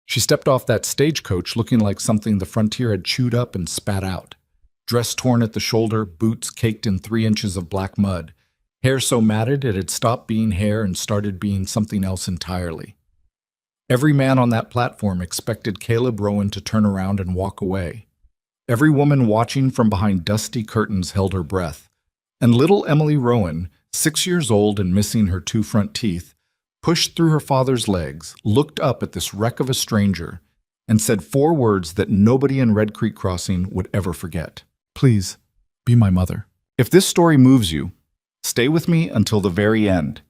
She stepped off that stagecoach looking like something the frontier had chewed up and spat out. Dress torn at the shoulder, boots caked in 3 inches of black mud, hair so matted it had stopped being hair and started being something else entirely. Every man on that platform expected Caleb Rowan to turn around and walk away. Every woman watching from behind dusty curtains held her breath. And little Emily Rowan, 6 years old and missing her 2 front teeth, pushed through her father's legs, looked up at this wreck of a stranger, and said 4 words that nobody in Red Creek Crossing would ever forget. Please, be my mother. If this story moves you, stay with me until the very end.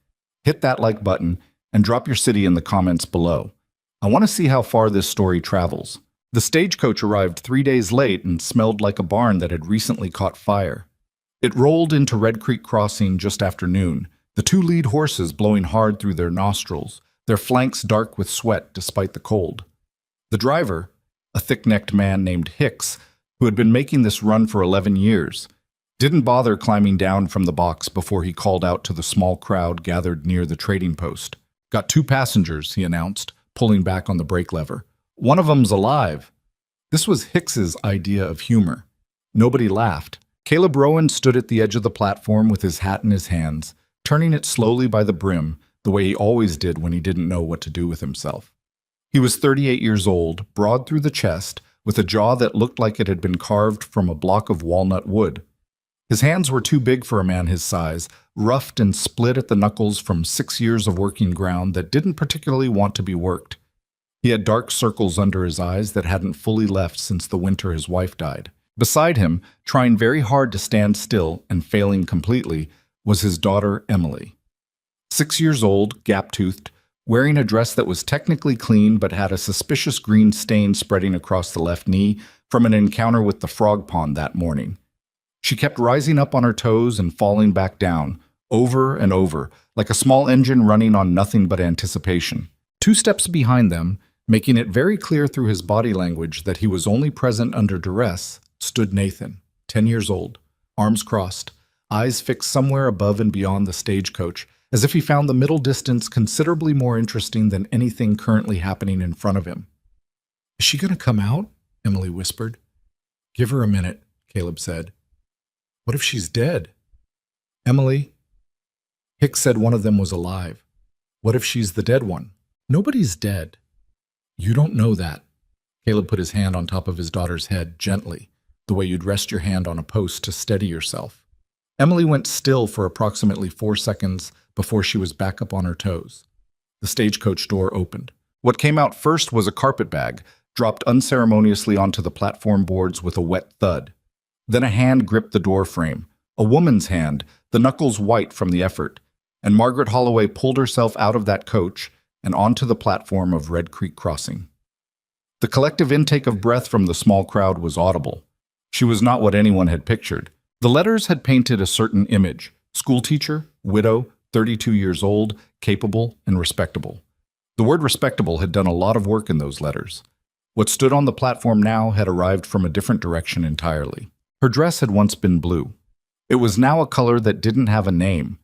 Hit that like button and drop your city in the comments below. I want to see how far this story travels. The stagecoach arrived 3 days late and smelled like a barn that had recently caught fire. It rolled into Red Creek Crossing just after noon, the 2 lead horses blowing hard through their nostrils, their flanks dark with sweat despite the cold. The driver, a thick-necked man named Hicks, who had been making this run for 11 years, didn't bother climbing down from the box before he called out to the small crowd gathered near the trading post. Got 2 passengers, he announced, pulling back on the brake lever. One of 'em's alive. This was Hicks's idea of humor. Nobody laughed. Caleb Rowan stood at the edge of the platform with his hat in his hands, turning it slowly by the brim, the way he always did when he didn't know what to do with himself. He was 38 years old, broad through the chest, with a jaw that looked like it had been carved from a block of walnut wood. His hands were too big for a man his size, roughed and split at the knuckles from 6 years of working ground that didn't particularly want to be worked. He had dark circles under his eyes that hadn't fully left since the winter his wife died. Beside him, trying very hard to stand still and failing completely, was his daughter Emily. 6 years old, gap-toothed, wearing a dress that was technically clean but had a suspicious green stain spreading across the left knee from an encounter with the frog pond that morning. She kept rising up on her toes and falling back down, over and over, like a small engine running on nothing but anticipation. 2 steps behind them, making it very clear through his body language that he was only present under duress, stood Nathan, 10 years old, arms crossed, eyes fixed somewhere above and beyond the stagecoach, as if he found the middle distance considerably more interesting than anything currently happening in front of him. "Is she going to come out?" Emily whispered. "Give her a minute," Caleb said. "What if she's dead?" "Emily," Hicks said one of them was alive. "What if she's the dead one?" "Nobody's dead." "You don't know that." Caleb put his hand on top of his daughter's head gently, the way you'd rest your hand on a post to steady yourself. Emily went still for approximately 4 seconds before she was back up on her toes. The stagecoach door opened. What came out first was a carpet bag, dropped unceremoniously onto the platform boards with a wet thud. Then a hand gripped the door frame, a woman's hand, the knuckles white from the effort, and Margaret Holloway pulled herself out of that coach and onto the platform of Red Creek Crossing. The collective intake of breath from the small crowd was audible. She was not what anyone had pictured. The letters had painted a certain image: schoolteacher, widow, 32 years old, capable, and respectable. The word respectable had done a lot of work in those letters. What stood on the platform now had arrived from a different direction entirely. Her dress had once been blue. It was now a color that didn't have a name,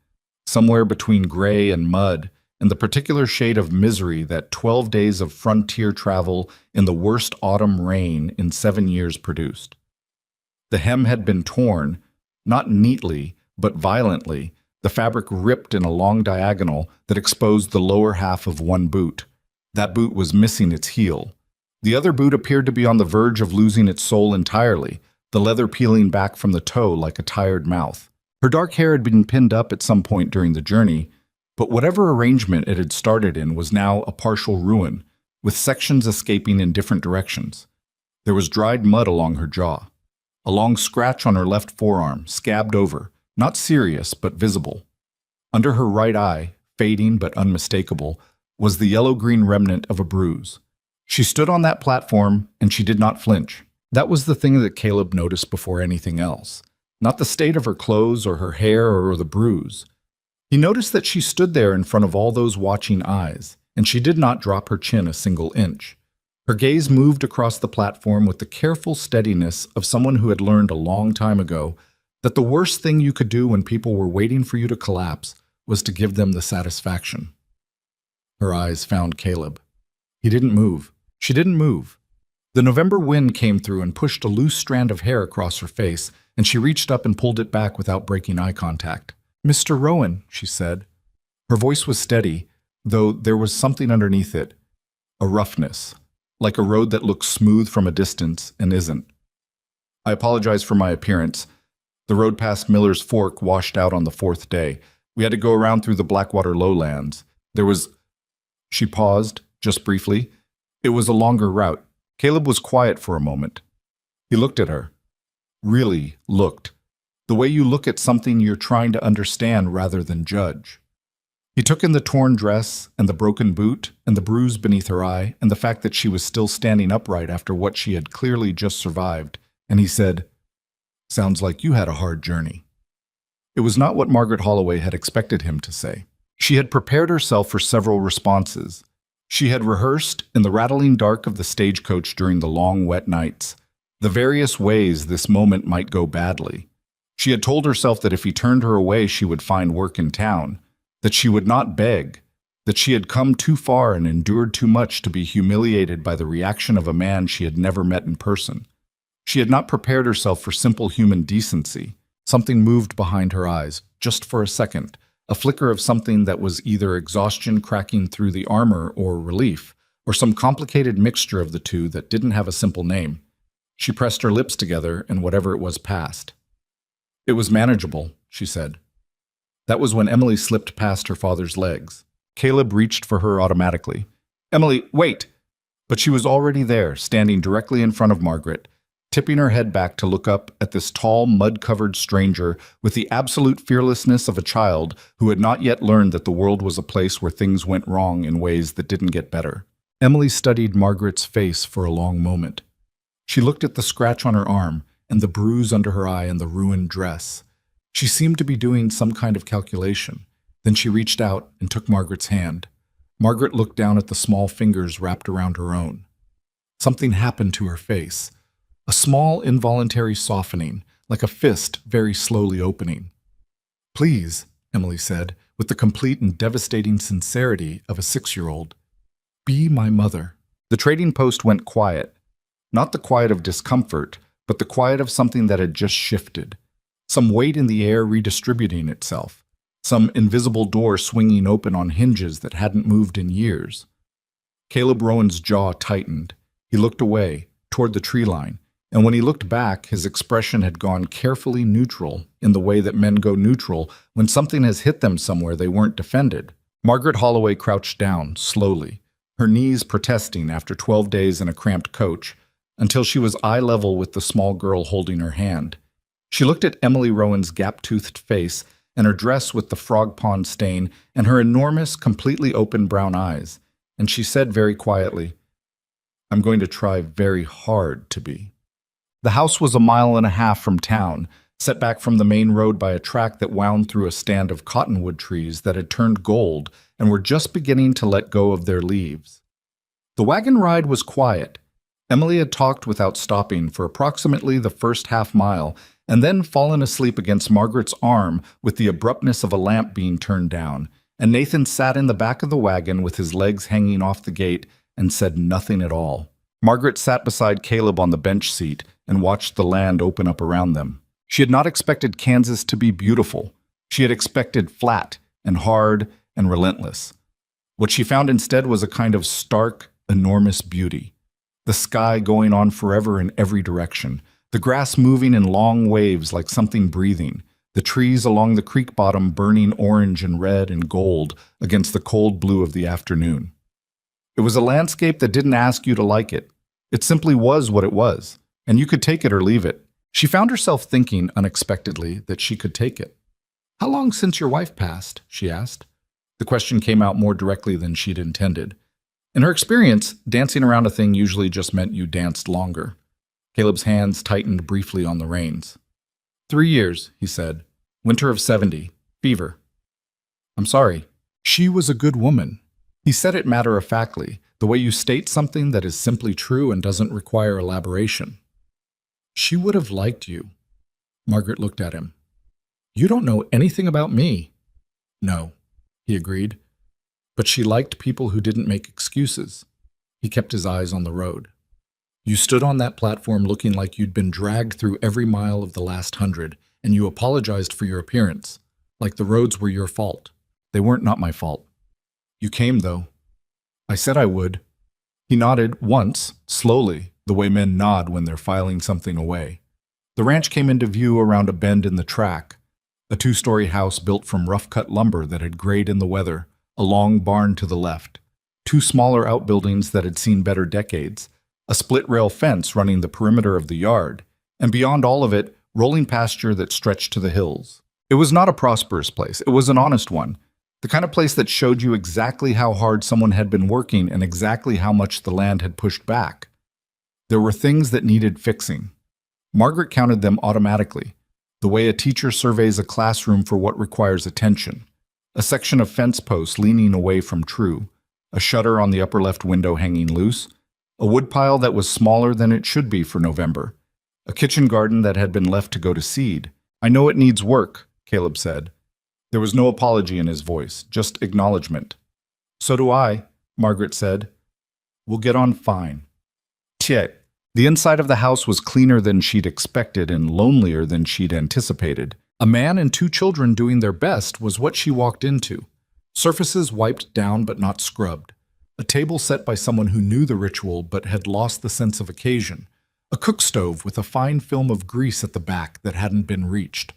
somewhere between gray and mud, and the particular shade of misery that 12 days of frontier travel in the worst autumn rain in 7 years produced. The hem had been torn, not neatly, but violently, the fabric ripped in a long diagonal that exposed the lower half of one boot. That boot was missing its heel. The other boot appeared to be on the verge of losing its sole entirely, the leather peeling back from the toe like a tired mouth. Her dark hair had been pinned up at some point during the journey, but whatever arrangement it had started in was now a partial ruin, with sections escaping in different directions. There was dried mud along her jaw. A long scratch on her left forearm, scabbed over, not serious but visible. Under her right eye, fading but unmistakable, was the yellow-green remnant of a bruise. She stood on that platform, and she did not flinch. That was the thing that Caleb noticed before anything else, not the state of her clothes or her hair or the bruise. He noticed that she stood there in front of all those watching eyes, and she did not drop her chin a single inch. Her gaze moved across the platform with the careful steadiness of someone who had learned a long time ago that the worst thing you could do when people were waiting for you to collapse was to give them the satisfaction. Her eyes found Caleb. He didn't move. She didn't move. The November wind came through and pushed a loose strand of hair across her face, and she reached up and pulled it back without breaking eye contact. "Mr. Rowan," she said. Her voice was steady, though there was something underneath it, a roughness, like a road that looks smooth from a distance and isn't. "I apologize for my appearance. The road past Miller's Fork washed out on the fourth day. We had to go around through the Blackwater lowlands. There was—" She paused, just briefly. It was a longer route. Caleb was quiet for a moment. He looked at her. Really looked. The way you look at something you're trying to understand rather than judge. He took in the torn dress and the broken boot and the bruise beneath her eye and the fact that she was still standing upright after what she had clearly just survived, and he said, "Sounds like you had a hard journey." It was not what Margaret Holloway had expected him to say. She had prepared herself for several responses. She had rehearsed in the rattling dark of the stagecoach during the long, wet nights, the various ways this moment might go badly. She had told herself that if he turned her away, she would find work in town, that she would not beg, that she had come too far and endured too much to be humiliated by the reaction of a man she had never met in person. She had not prepared herself for simple human decency. Something moved behind her eyes, just for a second, a flicker of something that was either exhaustion cracking through the armor or relief, or some complicated mixture of the two that didn't have a simple name. She pressed her lips together, and whatever it was passed. "It was manageable," she said. That was when Emily slipped past her father's legs. Caleb reached for her automatically. "Emily, wait!" But she was already there, standing directly in front of Margaret, tipping her head back to look up at this tall, mud-covered stranger with the absolute fearlessness of a child who had not yet learned that the world was a place where things went wrong in ways that didn't get better. Emily studied Margaret's face for a long moment. She looked at the scratch on her arm and the bruise under her eye and the ruined dress. She seemed to be doing some kind of calculation. Then she reached out and took Margaret's hand. Margaret looked down at the small fingers wrapped around her own. Something happened to her face. A small, involuntary softening, like a fist very slowly opening. "Please," Emily said, with the complete and devastating sincerity of a 6-year-old, "be my mother." The trading post went quiet. Not the quiet of discomfort, but the quiet of something that had just shifted. Some weight in the air redistributing itself. Some invisible door swinging open on hinges that hadn't moved in years. Caleb Rowan's jaw tightened. He looked away, toward the tree line. And when he looked back, his expression had gone carefully neutral in the way that men go neutral when something has hit them somewhere they weren't defended. Margaret Holloway crouched down, slowly, her knees protesting after 12 days in a cramped coach, until she was eye-level with the small girl holding her hand. She looked at Emily Rowan's gap-toothed face and her dress with the frog pond stain and her enormous, completely open brown eyes, and she said very quietly, "I'm going to try very hard to be." The house was a mile and a half from town, set back from the main road by a track that wound through a stand of cottonwood trees that had turned gold and were just beginning to let go of their leaves. The wagon ride was quiet. Emily had talked without stopping for approximately the first half-mile and then fallen asleep against Margaret's arm with the abruptness of a lamp being turned down, and Nathan sat in the back of the wagon with his legs hanging off the gate and said nothing at all. Margaret sat beside Caleb on the bench seat and watched the land open up around them. She had not expected Kansas to be beautiful. She had expected flat and hard and relentless. What she found instead was a kind of stark, enormous beauty. The sky going on forever in every direction, the grass moving in long waves like something breathing, the trees along the creek bottom burning orange and red and gold against the cold blue of the afternoon. It was a landscape that didn't ask you to like it. It simply was what it was, and you could take it or leave it. She found herself thinking unexpectedly that she could take it. "How long since your wife passed?" she asked. The question came out more directly than she'd intended. In her experience, dancing around a thing usually just meant you danced longer. Caleb's hands tightened briefly on the reins. 3 years, he said. Winter of 70. Fever. "I'm sorry." She was a good woman. He said it matter-of-factly, the way you state something that is simply true and doesn't require elaboration. "She would have liked you." Margaret looked at him. "You don't know anything about me." "No," he agreed. "But she liked people who didn't make excuses." He kept his eyes on the road. You stood on that platform looking like you'd been dragged through every mile of the last 100, and you apologized for your appearance, like the roads were your fault. They weren't not my fault. You came, though. I said I would. He nodded once, slowly, the way men nod when they're filing something away. The ranch came into view around a bend in the track, a 2-story house built from rough-cut lumber that had grayed in the weather, a long barn to the left, 2 smaller outbuildings that had seen better decades, a split-rail fence running the perimeter of the yard, and beyond all of it, rolling pasture that stretched to the hills. It was not a prosperous place. It was an honest one, the kind of place that showed you exactly how hard someone had been working and exactly how much the land had pushed back. There were things that needed fixing. Margaret counted them automatically, the way a teacher surveys a classroom for what requires attention. A section of fence posts leaning away from true, a shutter on the upper left window hanging loose, a woodpile that was smaller than it should be for November, a kitchen garden that had been left to go to seed. I know it needs work, Caleb said. There was no apology in his voice, just acknowledgement. So do I, Margaret said. We'll get on fine. Tiet. The inside of the house was cleaner than she'd expected and lonelier than she'd anticipated. A man and 2 children doing their best was what she walked into. Surfaces wiped down but not scrubbed. A table set by someone who knew the ritual but had lost the sense of occasion. A cook stove with a fine film of grease at the back that hadn't been reached.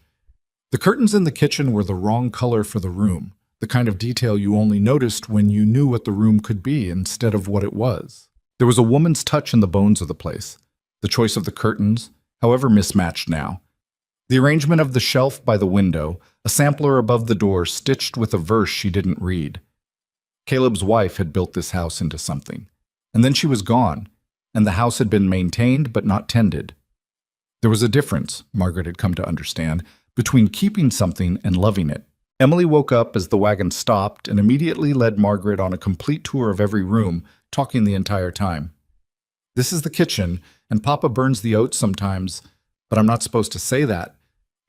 The curtains in the kitchen were the wrong color for the room, the kind of detail you only noticed when you knew what the room could be instead of what it was. There was a woman's touch in the bones of the place. The choice of the curtains, however mismatched now. The arrangement of the shelf by the window, a sampler above the door stitched with a verse she didn't read. Caleb's wife had built this house into something, and then she was gone, and the house had been maintained but not tended. There was a difference, Margaret had come to understand, between keeping something and loving it. Emily woke up as the wagon stopped and immediately led Margaret on a complete tour of every room, talking the entire time. This is the kitchen, and Papa burns the oats sometimes, but I'm not supposed to say that.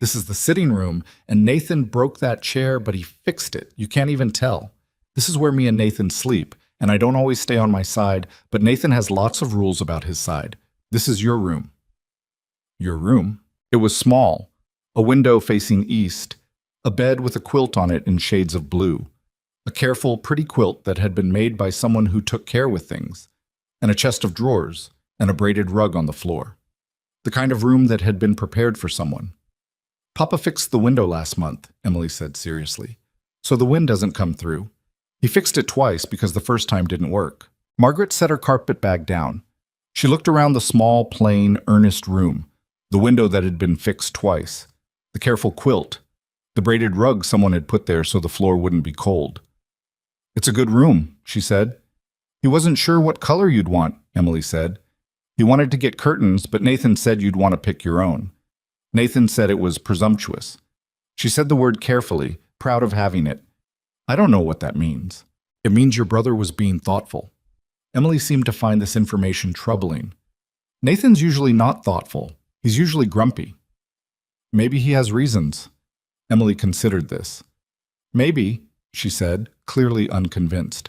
This is the sitting room, and Nathan broke that chair, but he fixed it. You can't even tell. This is where me and Nathan sleep, and I don't always stay on my side, but Nathan has lots of rules about his side. This is your room. Your room? It was small. A window facing east, a bed with a quilt on it in shades of blue, a careful, pretty quilt that had been made by someone who took care with things, and a chest of drawers, and a braided rug on the floor. The kind of room that had been prepared for someone. Papa fixed the window last month, Emily said seriously, so the wind doesn't come through. He fixed it twice because the first time didn't work. Margaret set her carpet bag down. She looked around the small, plain, earnest room, the window that had been fixed twice, the careful quilt, the braided rug someone had put there so the floor wouldn't be cold. It's a good room, she said. He wasn't sure what color you'd want, Emily said. He wanted to get curtains, but Nathan said you'd want to pick your own. Nathan said it was presumptuous. She said the word carefully, proud of having it. I don't know what that means. It means your brother was being thoughtful. Emily seemed to find this information troubling. Nathan's usually not thoughtful. He's usually grumpy. Maybe he has reasons. Emily considered this. Maybe, she said, clearly unconvinced.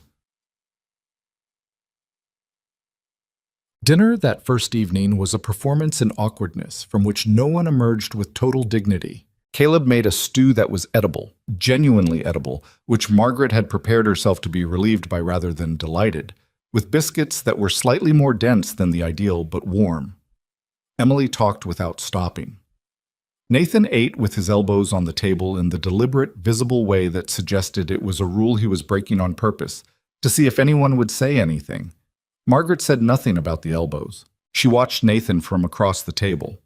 Dinner that first evening was a performance in awkwardness from which no one emerged with total dignity. Caleb made a stew that was edible, genuinely edible, which Margaret had prepared herself to be relieved by rather than delighted, with biscuits that were slightly more dense than the ideal but warm. Emily talked without stopping. Nathan ate with his elbows on the table in the deliberate, visible way that suggested it was a rule he was breaking on purpose, to see if anyone would say anything. Margaret said nothing about the elbows. She watched Nathan from across the table.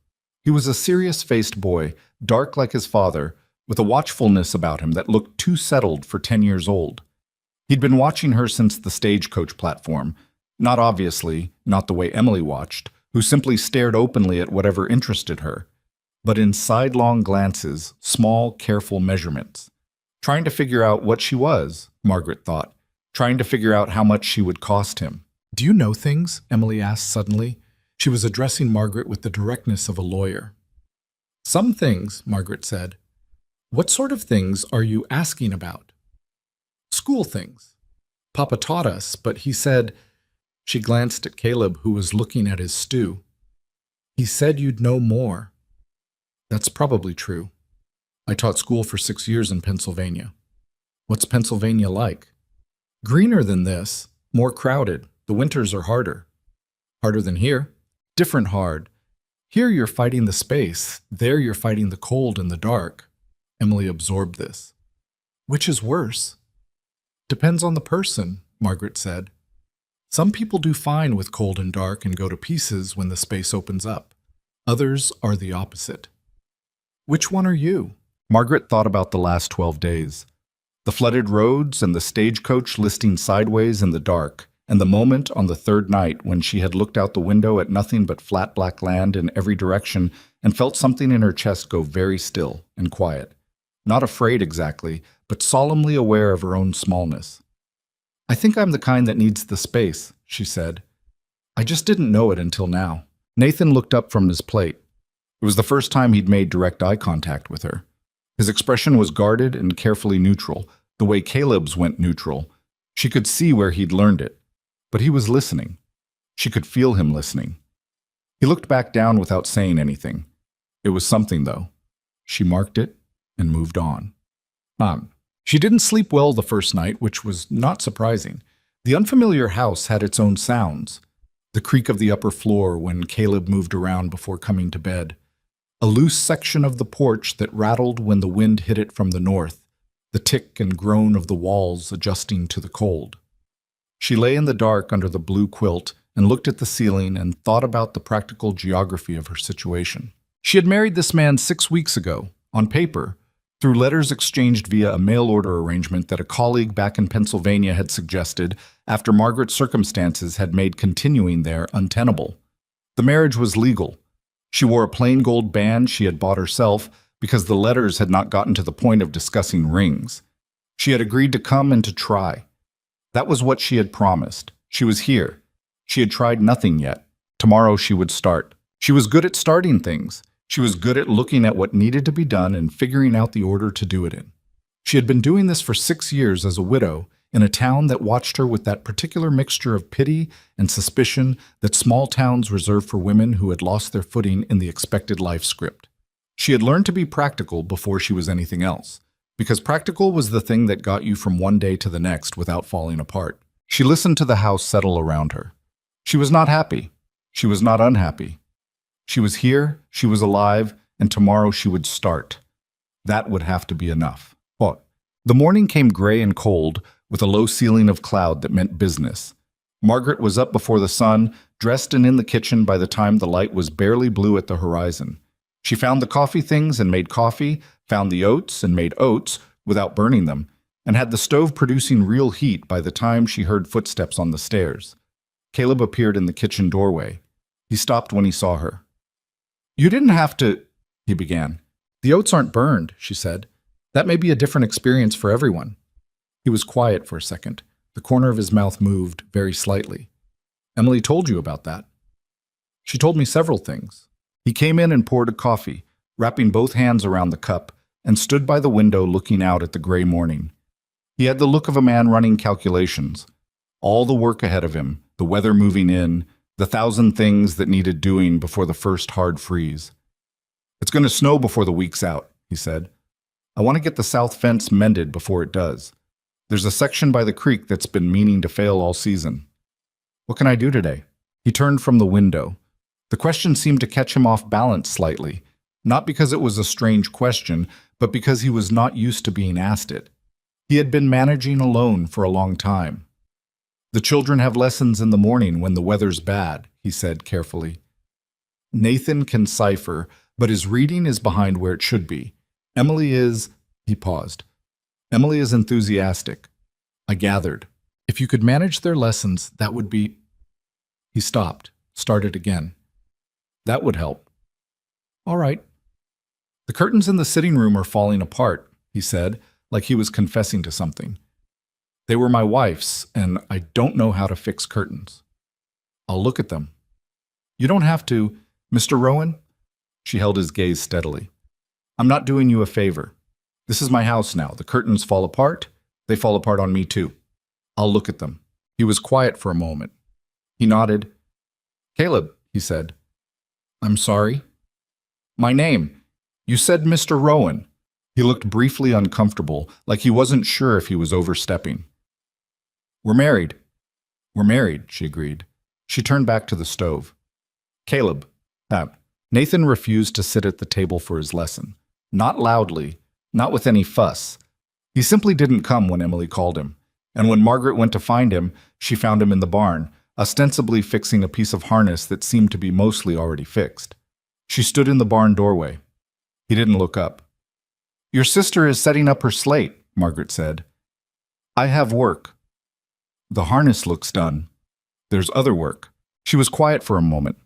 He was a serious-faced boy, dark like his father, with a watchfulness about him that looked too settled for 10 years old. He'd been watching her since the stagecoach platform, not obviously, not the way Emily watched, who simply stared openly at whatever interested her, but in sidelong glances, small, careful measurements. Trying to figure out what she was, Margaret thought, trying to figure out how much she would cost him. Do you know things? Emily asked suddenly. She was addressing Margaret with the directness of a lawyer. Some things, Margaret said. What sort of things are you asking about? School things. Papa taught us, but he said, She glanced at Caleb, who was looking at his stew. He said you'd know more. That's probably true. I taught school for 6 years in Pennsylvania. What's Pennsylvania like? Greener than this, more crowded. The winters are harder. Harder than here? Different hard. Here you're fighting the space. There you're fighting the cold and the dark. Emily absorbed this. Which is worse? Depends on the person, Margaret said. Some people do fine with cold and dark and go to pieces when the space opens up. Others are the opposite. Which one are you? Margaret thought about the last 12 days. The flooded roads and the stagecoach listing sideways in the dark, and the moment on the third night when she had looked out the window at nothing but flat black land in every direction and felt something in her chest go very still and quiet. Not afraid exactly, but solemnly aware of her own smallness. I think I'm the kind that needs the space, she said. I just didn't know it until now. Nathan looked up from his plate. It was the first time he'd made direct eye contact with her. His expression was guarded and carefully neutral, the way Caleb's went neutral. She could see where he'd learned it. But he was listening. She could feel him listening. He looked back down without saying anything. It was something, though. She marked it and moved on. She didn't sleep well the first night, which was not surprising. The unfamiliar house had its own sounds. The creak of the upper floor when Caleb moved around before coming to bed. A loose section of the porch that rattled when the wind hit it from the north. The tick and groan of the walls adjusting to the cold. She lay in the dark under the blue quilt and looked at the ceiling and thought about the practical geography of her situation. She had married this man 6 weeks ago, on paper, through letters exchanged via a mail order arrangement that a colleague back in Pennsylvania had suggested after Margaret's circumstances had made continuing there untenable. The marriage was legal. She wore a plain gold band she had bought herself because the letters had not gotten to the point of discussing rings. She had agreed to come and to try. That was what she had promised. She was here. She had tried nothing yet. Tomorrow she would start. She was good at starting things. She was good at looking at what needed to be done and figuring out the order to do it in. She had been doing this for 6 years as a widow in a town that watched her with that particular mixture of pity and suspicion that small towns reserve for women who had lost their footing in the expected life script. She had learned to be practical before she was anything else, because practical was the thing that got you from one day to the next without falling apart. She listened to the house settle around her. She was not happy. She was not unhappy. She was here, she was alive, and tomorrow she would start. That would have to be enough. What? The morning came gray and cold, with a low ceiling of cloud that meant business. Margaret was up before the sun, dressed and in the kitchen by the time the light was barely blue at the horizon. She found the coffee things and made coffee, found the oats and made oats without burning them, and had the stove producing real heat by the time she heard footsteps on the stairs. Caleb appeared in the kitchen doorway. He stopped when he saw her. You didn't have to, he began. The oats aren't burned, she said. That may be a different experience for everyone. He was quiet for a second. The corner of his mouth moved very slightly. Emily told you about that. She told me several things. He came in and poured a coffee, wrapping both hands around the cup, and stood by the window looking out at the gray morning. He had the look of a man running calculations. All the work ahead of him, the weather moving in, the 1,000 things that needed doing before the first hard freeze. It's going to snow before the week's out, he said. I want to get the south fence mended before it does. There's a section by the creek that's been meaning to fail all season. What can I do today? He turned from the window. The question seemed to catch him off balance slightly, not because it was a strange question, but because he was not used to being asked it. He had been managing alone for a long time. The children have lessons in the morning when the weather's bad, he said carefully. Nathan can cipher, but his reading is behind where it should be. Emily is, he paused. Emily is enthusiastic. I gathered. If you could manage their lessons, that would be... He stopped, started again. That would help. All right. The curtains in the sitting room are falling apart, he said, like he was confessing to something. They were my wife's, and I don't know how to fix curtains. I'll look at them. You don't have to, Mr. Rowan? She held his gaze steadily. I'm not doing you a favor. This is my house now. The curtains fall apart. They fall apart on me too. I'll look at them. He was quiet for a moment. He nodded. "Caleb," he said. "I'm sorry." "My name. You said Mr. Rowan." He looked briefly uncomfortable, like he wasn't sure if he was overstepping. "We're married." "We're married," she agreed. She turned back to the stove. "Caleb." Nathan refused to sit at the table for his lesson. Not loudly, not with any fuss. He simply didn't come when Emily called him. And when Margaret went to find him, she found him in the barn, ostensibly fixing a piece of harness that seemed to be mostly already fixed. She stood in the barn doorway. He didn't look up. "Your sister is setting up her slate," Margaret said. "I have work." "The harness looks done. There's other work." She was quiet for a moment.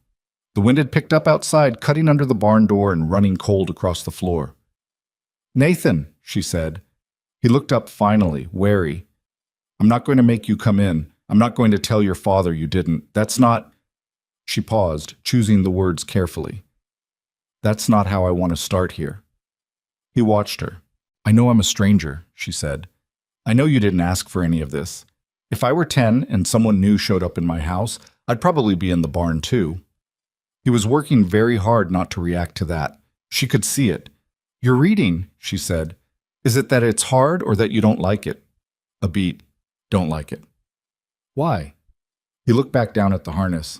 The wind had picked up outside, cutting under the barn door and running cold across the floor. "Nathan," she said. He looked up finally, wary. "I'm not going to make you come in. I'm not going to tell your father you didn't. That's not—" She paused, choosing the words carefully. "That's not how I want to start here." He watched her. "I know I'm a stranger," she said. "I know you didn't ask for any of this. If I were 10 and someone new showed up in my house, I'd probably be in the barn too." He was working very hard not to react to that. She could see it. "You're reading," she said. "Is it that it's hard or that you don't like it?" A beat. "Don't like it." "Why?" He looked back down at the harness.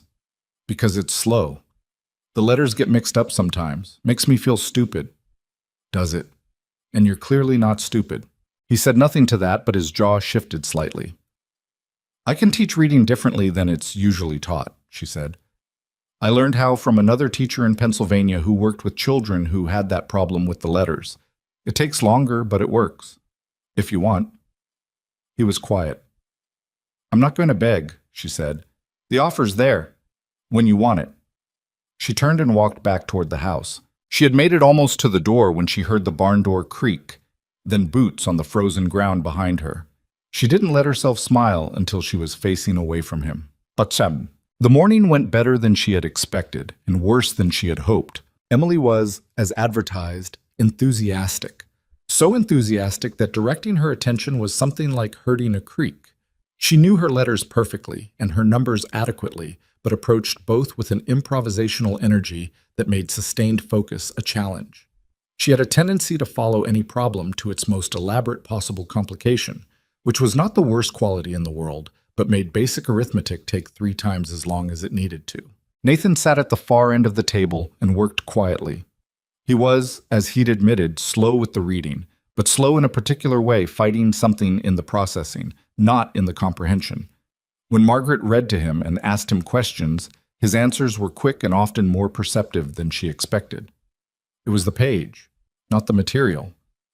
"Because it's slow. The letters get mixed up sometimes. Makes me feel stupid." "Does it? And you're clearly not stupid." He said nothing to that, but his jaw shifted slightly. "I can teach reading differently than it's usually taught," she said. "I learned how from another teacher in Pennsylvania who worked with children who had that problem with the letters. It takes longer, but it works. If you want." He was quiet. "I'm not going to beg," she said. "The offer's there. When you want it." She turned and walked back toward the house. She had made it almost to the door when she heard the barn door creak, then boots on the frozen ground behind her. She didn't let herself smile until she was facing away from him. "Batsam." The morning went better than she had expected, and worse than she had hoped. Emily was, as advertised, enthusiastic. So enthusiastic that directing her attention was something like herding a creek. She knew her letters perfectly and her numbers adequately, but approached both with an improvisational energy that made sustained focus a challenge. She had a tendency to follow any problem to its most elaborate possible complication, which was not the worst quality in the world, but made basic arithmetic take 3 times as long as it needed to. Nathan sat at the far end of the table and worked quietly. He was, as he'd admitted, slow with the reading, but slow in a particular way, fighting something in the processing, not in the comprehension. When Margaret read to him and asked him questions, his answers were quick and often more perceptive than she expected. It was the page, not the material.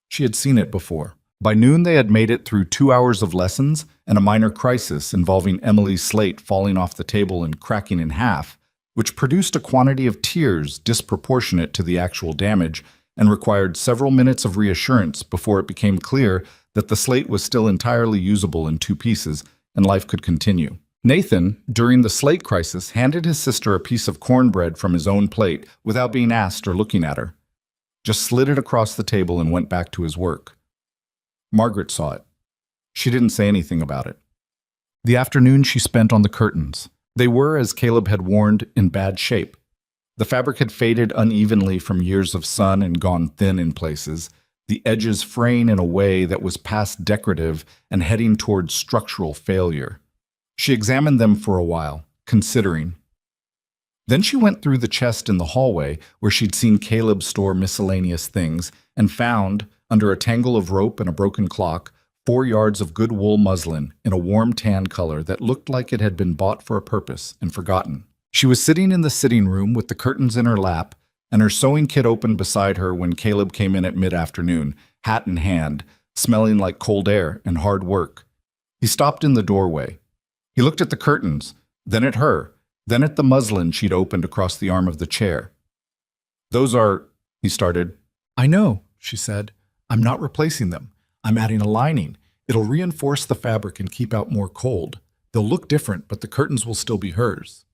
She had seen it before. By noon they had made it through 2 hours of lessons and a minor crisis involving Emily's slate falling off the table and cracking in half, which produced a quantity of tears disproportionate to the actual damage and required several minutes of reassurance before it became clear that the slate was still entirely usable in 2 pieces and life could continue. Nathan, during the slate crisis, handed his sister a piece of cornbread from his own plate without being asked or looking at her. Just slid it across the table and went back to his work. Margaret saw it. She didn't say anything about it. The afternoon she spent on the curtains. They were, as Caleb had warned, in bad shape. The fabric had faded unevenly from years of sun and gone thin in places, the edges fraying in a way that was past decorative and heading toward structural failure. She examined them for a while, considering. Then she went through the chest in the hallway where she'd seen Caleb store miscellaneous things and found, under a tangle of rope and a broken clock, 4 yards of good wool muslin in a warm tan color that looked like it had been bought for a purpose and forgotten. She was sitting in the sitting room with the curtains in her lap and her sewing kit open beside her when Caleb came in at mid-afternoon, hat in hand, smelling like cold air and hard work. He stopped in the doorway. He looked at the curtains, then at her, then at the muslin she'd opened across the arm of the chair. "Those are," he started. "I know," she said. "I'm not replacing them. I'm adding a lining. It'll reinforce the fabric and keep out more cold. They'll look different, but the curtains will still be hers."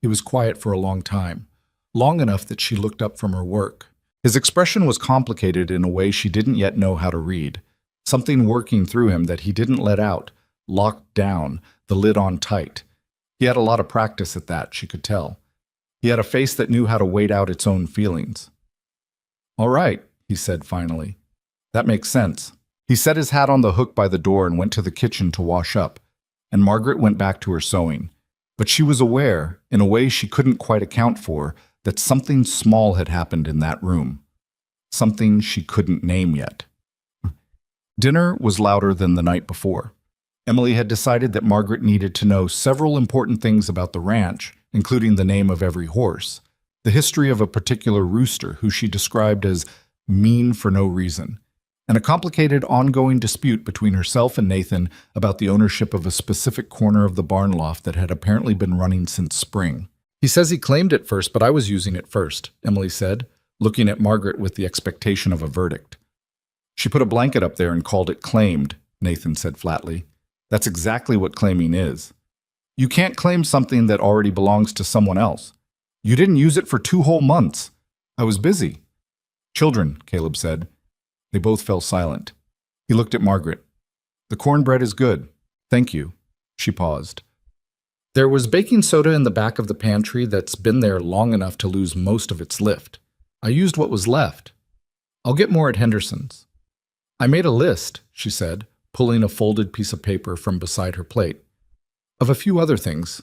He was quiet for a long time, long enough that she looked up from her work. His expression was complicated in a way she didn't yet know how to read, something working through him that he didn't let out, locked down, the lid on tight. He had a lot of practice at that, she could tell. He had a face that knew how to wait out its own feelings. "All right," he said finally. "That makes sense." He set his hat on the hook by the door and went to the kitchen to wash up, and Margaret went back to her sewing. But she was aware, in a way she couldn't quite account for, that something small had happened in that room. Something she couldn't name yet. Dinner was louder than the night before. Emily had decided that Margaret needed to know several important things about the ranch, including the name of every horse, the history of a particular rooster who she described as mean for no reason, and a complicated ongoing dispute between herself and Nathan about the ownership of a specific corner of the barn loft that had apparently been running since spring. "He says he claimed it first, but I was using it first," Emily said, looking at Margaret with the expectation of a verdict. "She put a blanket up there and called it claimed," Nathan said flatly. "That's exactly what claiming is. You can't claim something that already belongs to someone else. You didn't use it for 2 whole months. I was busy." "Children," Caleb said. They both fell silent. He looked at Margaret. "The cornbread is good. Thank you." She paused. "There was baking soda in the back of the pantry that's been there long enough to lose most of its lift. I used what was left. I'll get more at Henderson's." "I made a list," she said, pulling a folded piece of paper from beside her plate, "of a few other things.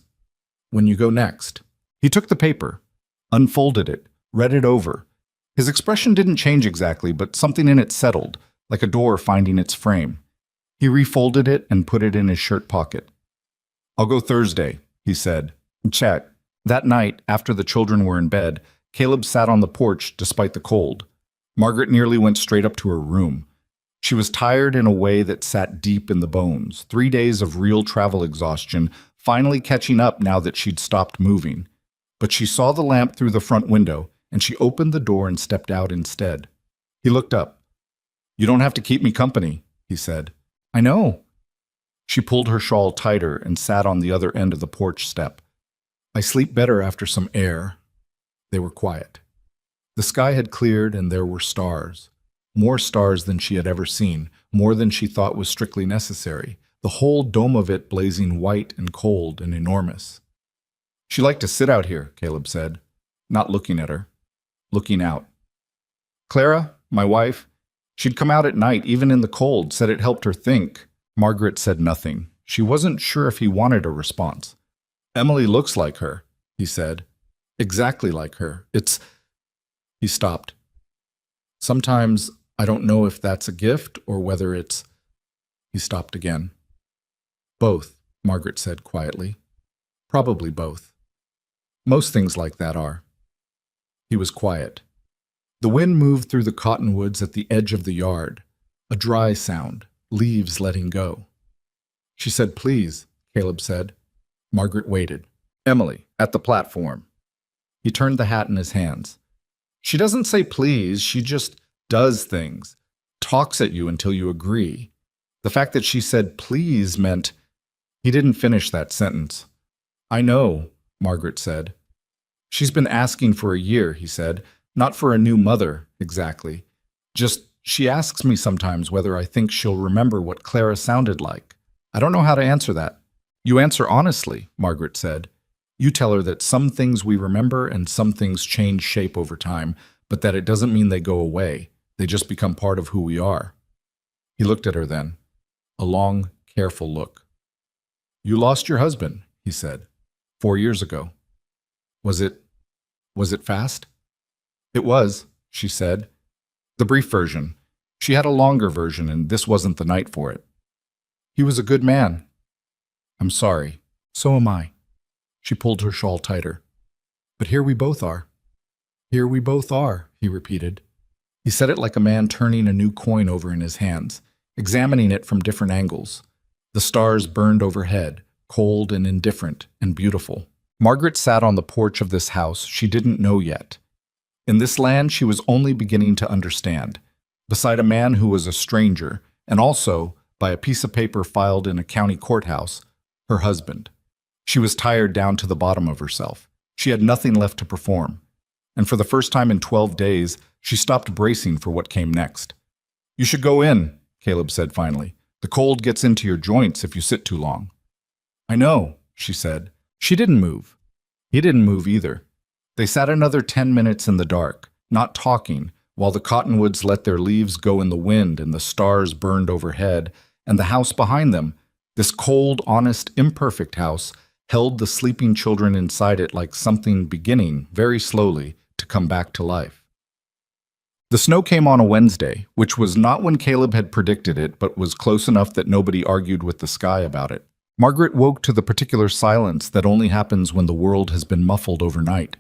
When you go next." He took the paper, unfolded it, read it over. His expression didn't change exactly, but something in it settled, like a door finding its frame. He refolded it and put it in his shirt pocket. "I'll go Thursday," he said. "Check." That night, after the children were in bed, Caleb sat on the porch despite the cold. Margaret nearly went straight up to her room. She was tired in a way that sat deep in the bones, 3 days of real travel exhaustion, finally catching up now that she'd stopped moving. But she saw the lamp through the front window, and she opened the door and stepped out instead. He looked up. "You don't have to keep me company," he said. "I know." She pulled her shawl tighter and sat on the other end of the porch step. "I sleep better after some air." They were quiet. The sky had cleared and there were stars. More stars than she had ever seen, more than she thought was strictly necessary, the whole dome of it blazing white and cold and enormous. "She liked to sit out here," Caleb said, not looking at her, looking out. "Clara, my wife, she'd come out at night, even in the cold, said it helped her think." Margaret said nothing. She wasn't sure if he wanted a response. "Emily looks like her," he said. "Exactly like her. It's—" He stopped. "Sometimes I don't know if that's a gift or whether it's—" He stopped again. "Both," Margaret said quietly. "Probably both. Most things like that are." He was quiet. The wind moved through the cottonwoods at the edge of the yard, a dry sound, leaves letting go. She said, "Please," Caleb said. Margaret waited. "Emily, at the platform." He turned the hat in his hands. "She doesn't say please, she just does things, talks at you until you agree." The fact that she said please meant— He didn't finish that sentence. "I know," Margaret said. "She's been asking for a year," he said. "Not for a new mother, exactly. Just, she asks me sometimes whether I think she'll remember what Clara sounded like. I don't know how to answer that." "You answer honestly," Margaret said. "You tell her that some things we remember and some things change shape over time, but that it doesn't mean they go away. They just become part of who we are." He looked at her then. A long, careful look. "You lost your husband," he said, 4 years ago. Was it fast?" "It was," she said. "The brief version. She had a longer version, and this wasn't the night for it." "He was a good man." "I'm sorry. So am I." She pulled her shawl tighter. "But here we both are." "Here we both are," he repeated. He said it like a man turning a new coin over in his hands, examining it from different angles. The stars burned overhead, cold and indifferent and beautiful. Margaret sat on the porch of this house she didn't know yet. In this land she was only beginning to understand, beside a man who was a stranger, and also, by a piece of paper filed in a county courthouse, her husband. She was tired down to the bottom of herself. She had nothing left to perform. And for the first time in 12 days, she stopped bracing for what came next. "You should go in," Caleb said finally. "The cold gets into your joints if you sit too long." "I know," she said, She didn't move. He didn't move either. They sat another 10 minutes in the dark, not talking, while the cottonwoods let their leaves go in the wind and the stars burned overhead, and the house behind them, this cold, honest, imperfect house, held the sleeping children inside it like something beginning, very slowly, to come back to life. The snow came on a Wednesday, which was not when Caleb had predicted it, but was close enough that nobody argued with the sky about it. Margaret woke to the particular silence that only happens when the world has been muffled overnight.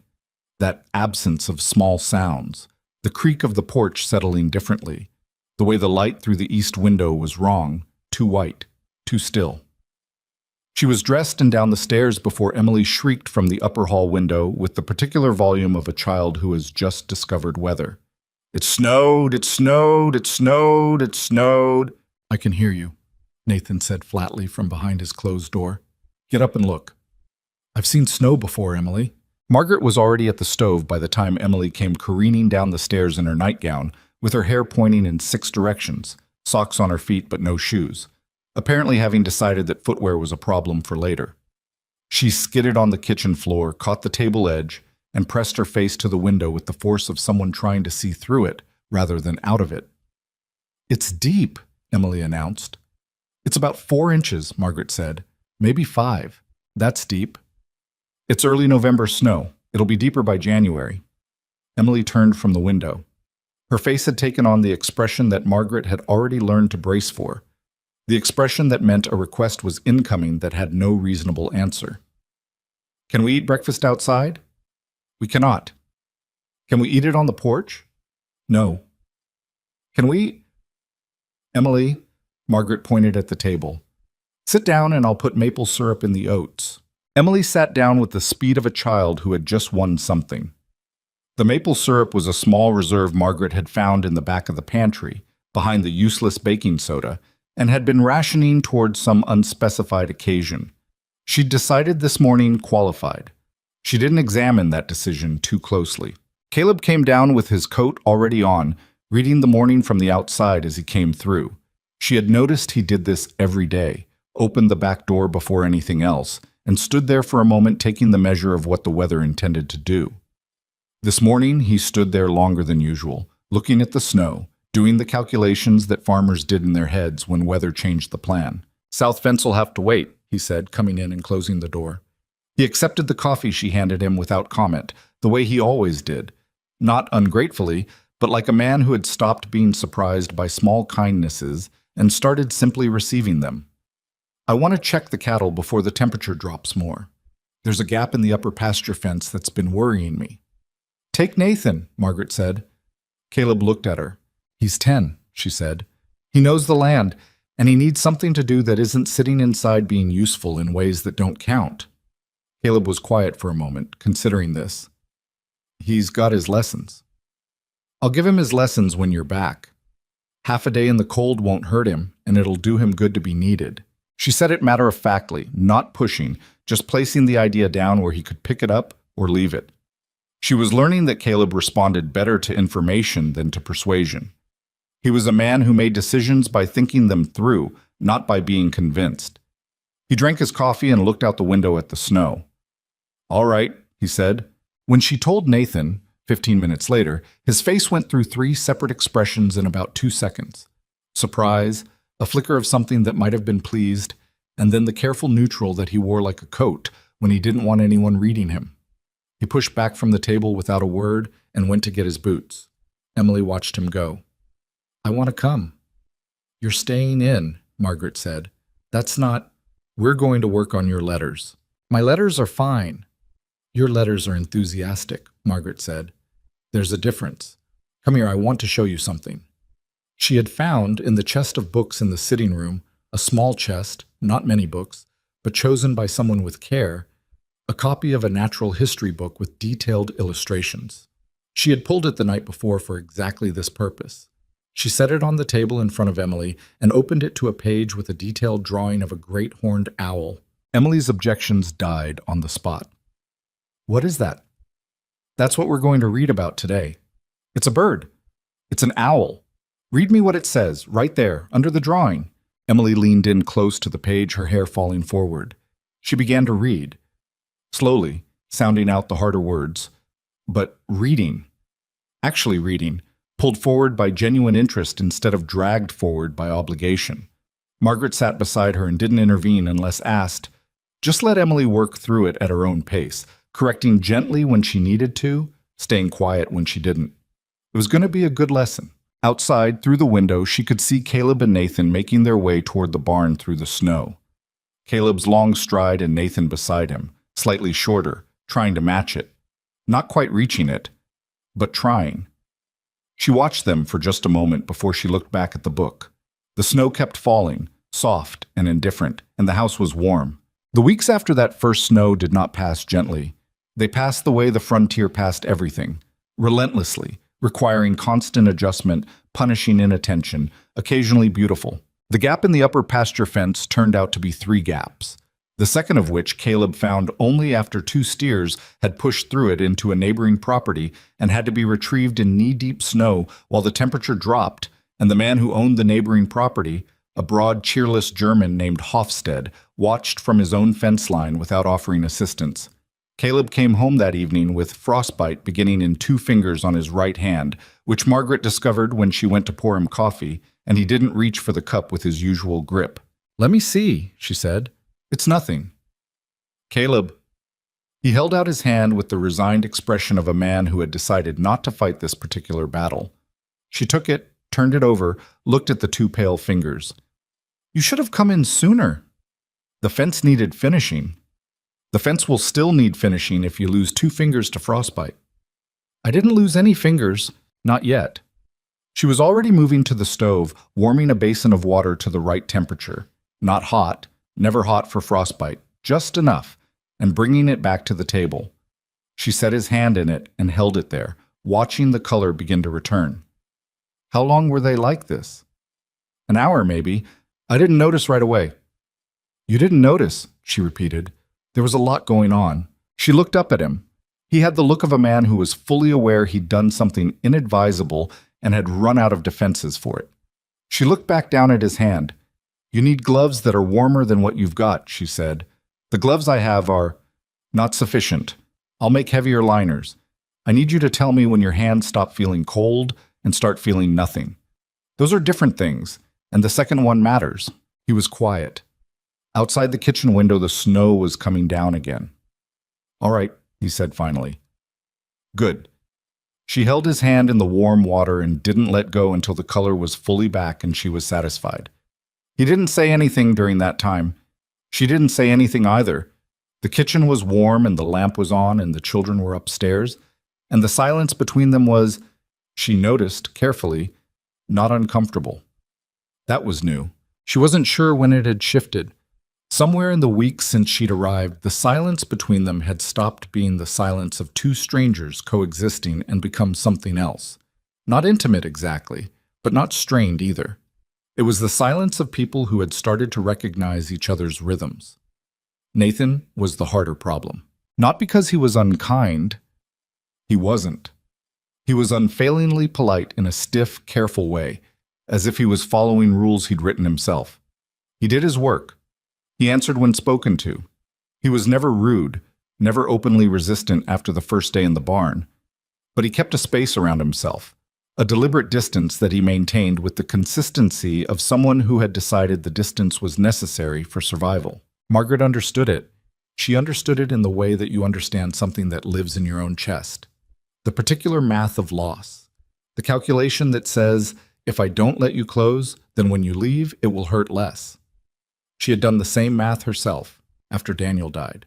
That absence of small sounds, the creak of the porch settling differently, the way the light through the east window was wrong, too white, too still. She was dressed and down the stairs before Emily shrieked from the upper hall window with the particular volume of a child who has just discovered weather. It snowed, it snowed, it snowed, it snowed. I can hear you, Nathan said flatly from behind his closed door. Get up and look. I've seen snow before, Emily. Margaret was already at the stove by the time Emily came careening down the stairs in her nightgown, with her hair pointing in 6 directions, socks on her feet but no shoes, apparently having decided that footwear was a problem for later. She skidded on the kitchen floor, caught the table edge, and pressed her face to the window with the force of someone trying to see through it rather than out of it. It's deep, Emily announced. It's about 4 inches, Margaret said. Maybe 5. That's deep. It's early November snow. It'll be deeper by January. Emily turned from the window. Her face had taken on the expression that Margaret had already learned to brace for, the expression that meant a request was incoming that had no reasonable answer. Can we eat breakfast outside? We cannot. Can we eat it on the porch? No. Can we? Emily, Margaret pointed at the table. Sit down and I'll put maple syrup in the oats. Emily sat down with the speed of a child who had just won something. The maple syrup was a small reserve Margaret had found in the back of the pantry, behind the useless baking soda, and had been rationing towards some unspecified occasion. She'd decided this morning qualified. She didn't examine that decision too closely. Caleb came down with his coat already on, reading the morning from the outside as he came through. She had noticed he did this every day, opened the back door before anything else, and stood there for a moment taking the measure of what the weather intended to do. This morning he stood there longer than usual, looking at the snow, doing the calculations that farmers did in their heads when weather changed the plan. South fence will have to wait, he said, coming in and closing the door. He accepted the coffee she handed him without comment, the way he always did, not ungratefully, but like a man who had stopped being surprised by small kindnesses and started simply receiving them. I want to check the cattle before the temperature drops more. There's a gap in the upper pasture fence that's been worrying me. Take Nathan, Margaret said. Caleb looked at her. He's 10, she said. He knows the land, and he needs something to do that isn't sitting inside being useful in ways that don't count. Caleb was quiet for a moment, considering this. He's got his lessons. I'll give him his lessons when you're back. Half a day in the cold won't hurt him, and it'll do him good to be needed. She said it matter-of-factly, not pushing, just placing the idea down where he could pick it up or leave it. She was learning that Caleb responded better to information than to persuasion. He was a man who made decisions by thinking them through, not by being convinced. He drank his coffee and looked out the window at the snow. All right, he said. When she told Nathan, 15 minutes later, his face went through 3 separate expressions in about 2 seconds. Surprise, a flicker of something that might have been pleased, and then the careful neutral that he wore like a coat when he didn't want anyone reading him. He pushed back from the table without a word and went to get his boots. Emily watched him go. I want to come. You're staying in, Margaret said. That's not... We're going to work on your letters. My letters are fine. Your letters are enthusiastic, Margaret said. There's a difference. Come here, I want to show you something. She had found, in the chest of books in the sitting room, a small chest, not many books, but chosen by someone with care, a copy of a natural history book with detailed illustrations. She had pulled it the night before for exactly this purpose. She set it on the table in front of Emily and opened it to a page with a detailed drawing of a great horned owl. Emily's objections died on the spot. What is that? That's what we're going to read about today. It's a bird. It's an owl. Read me what it says, right there, under the drawing. Emily leaned in close to the page, her hair falling forward. She began to read. slowly, sounding out the harder words. But reading, actually reading, pulled forward by genuine interest instead of dragged forward by obligation. Margaret sat beside her and didn't intervene unless asked. Just let Emily work through it at her own pace, correcting gently when she needed to, staying quiet when she didn't. It was going to be a good lesson. Outside, through the window, she could see Caleb and Nathan making their way toward the barn through the snow. Caleb's long stride and Nathan beside him, slightly shorter, trying to match it. Not quite reaching it, but trying. She watched them for just a moment before she looked back at the book. The snow kept falling, soft and indifferent, and the house was warm. The weeks after that first snow did not pass gently. They passed the way the frontier passed everything, relentlessly, requiring constant adjustment, punishing inattention, occasionally beautiful. The gap in the upper pasture fence turned out to be 3 gaps, the second of which Caleb found only after 2 steers had pushed through it into a neighboring property and had to be retrieved in knee-deep snow while the temperature dropped, and the man who owned the neighboring property, a broad, cheerless German named Hofstede, watched from his own fence line without offering assistance. Caleb came home that evening with frostbite beginning in 2 fingers on his right hand, which Margaret discovered when she went to pour him coffee, and he didn't reach for the cup with his usual grip. "Let me see," she said. "It's nothing." "Caleb." He held out his hand with the resigned expression of a man who had decided not to fight this particular battle. She took it, turned it over, looked at the 2 pale fingers. "You should have come in sooner." "The fence needed finishing." "The fence will still need finishing if you lose 2 fingers to frostbite." "I didn't lose any fingers, not yet." She was already moving to the stove, warming a basin of water to the right temperature. Not hot, never hot for frostbite, just enough, and bringing it back to the table. She set his hand in it and held it there, watching the color begin to return. "How long were they like this?" "An hour, maybe. I didn't notice right away." "You didn't notice," she repeated. There was a lot going on. She looked up at him. He had the look of a man who was fully aware he'd done something inadvisable and had run out of defenses for it. She looked back down at his hand. "You need gloves that are warmer than what you've got," she said. "The gloves I have are not sufficient. I'll make heavier liners. I need you to tell me when your hands stop feeling cold and start feeling nothing. Those are different things, and the second one matters." He was quiet. Outside the kitchen window, the snow was coming down again. "All right," he said finally. "Good." She held his hand in the warm water and didn't let go until the color was fully back and she was satisfied. He didn't say anything during that time. She didn't say anything either. The kitchen was warm and the lamp was on and the children were upstairs, and the silence between them was, she noticed carefully, not uncomfortable. That was new. She wasn't sure when it had shifted. Somewhere in the weeks since she'd arrived, the silence between them had stopped being the silence of 2 strangers coexisting and become something else. Not intimate exactly, but not strained either. It was the silence of people who had started to recognize each other's rhythms. Nathan was the harder problem. Not because he was unkind. He wasn't. He was unfailingly polite in a stiff, careful way, as if he was following rules he'd written himself. He did his work. He answered when spoken to. He was never rude, never openly resistant after the first day in the barn. But he kept a space around himself, a deliberate distance that he maintained with the consistency of someone who had decided the distance was necessary for survival. Margaret understood it. She understood it in the way that you understand something that lives in your own chest. The particular math of loss. The calculation that says, if I don't let you close, then when you leave, it will hurt less. She had done the same math herself after Daniel died.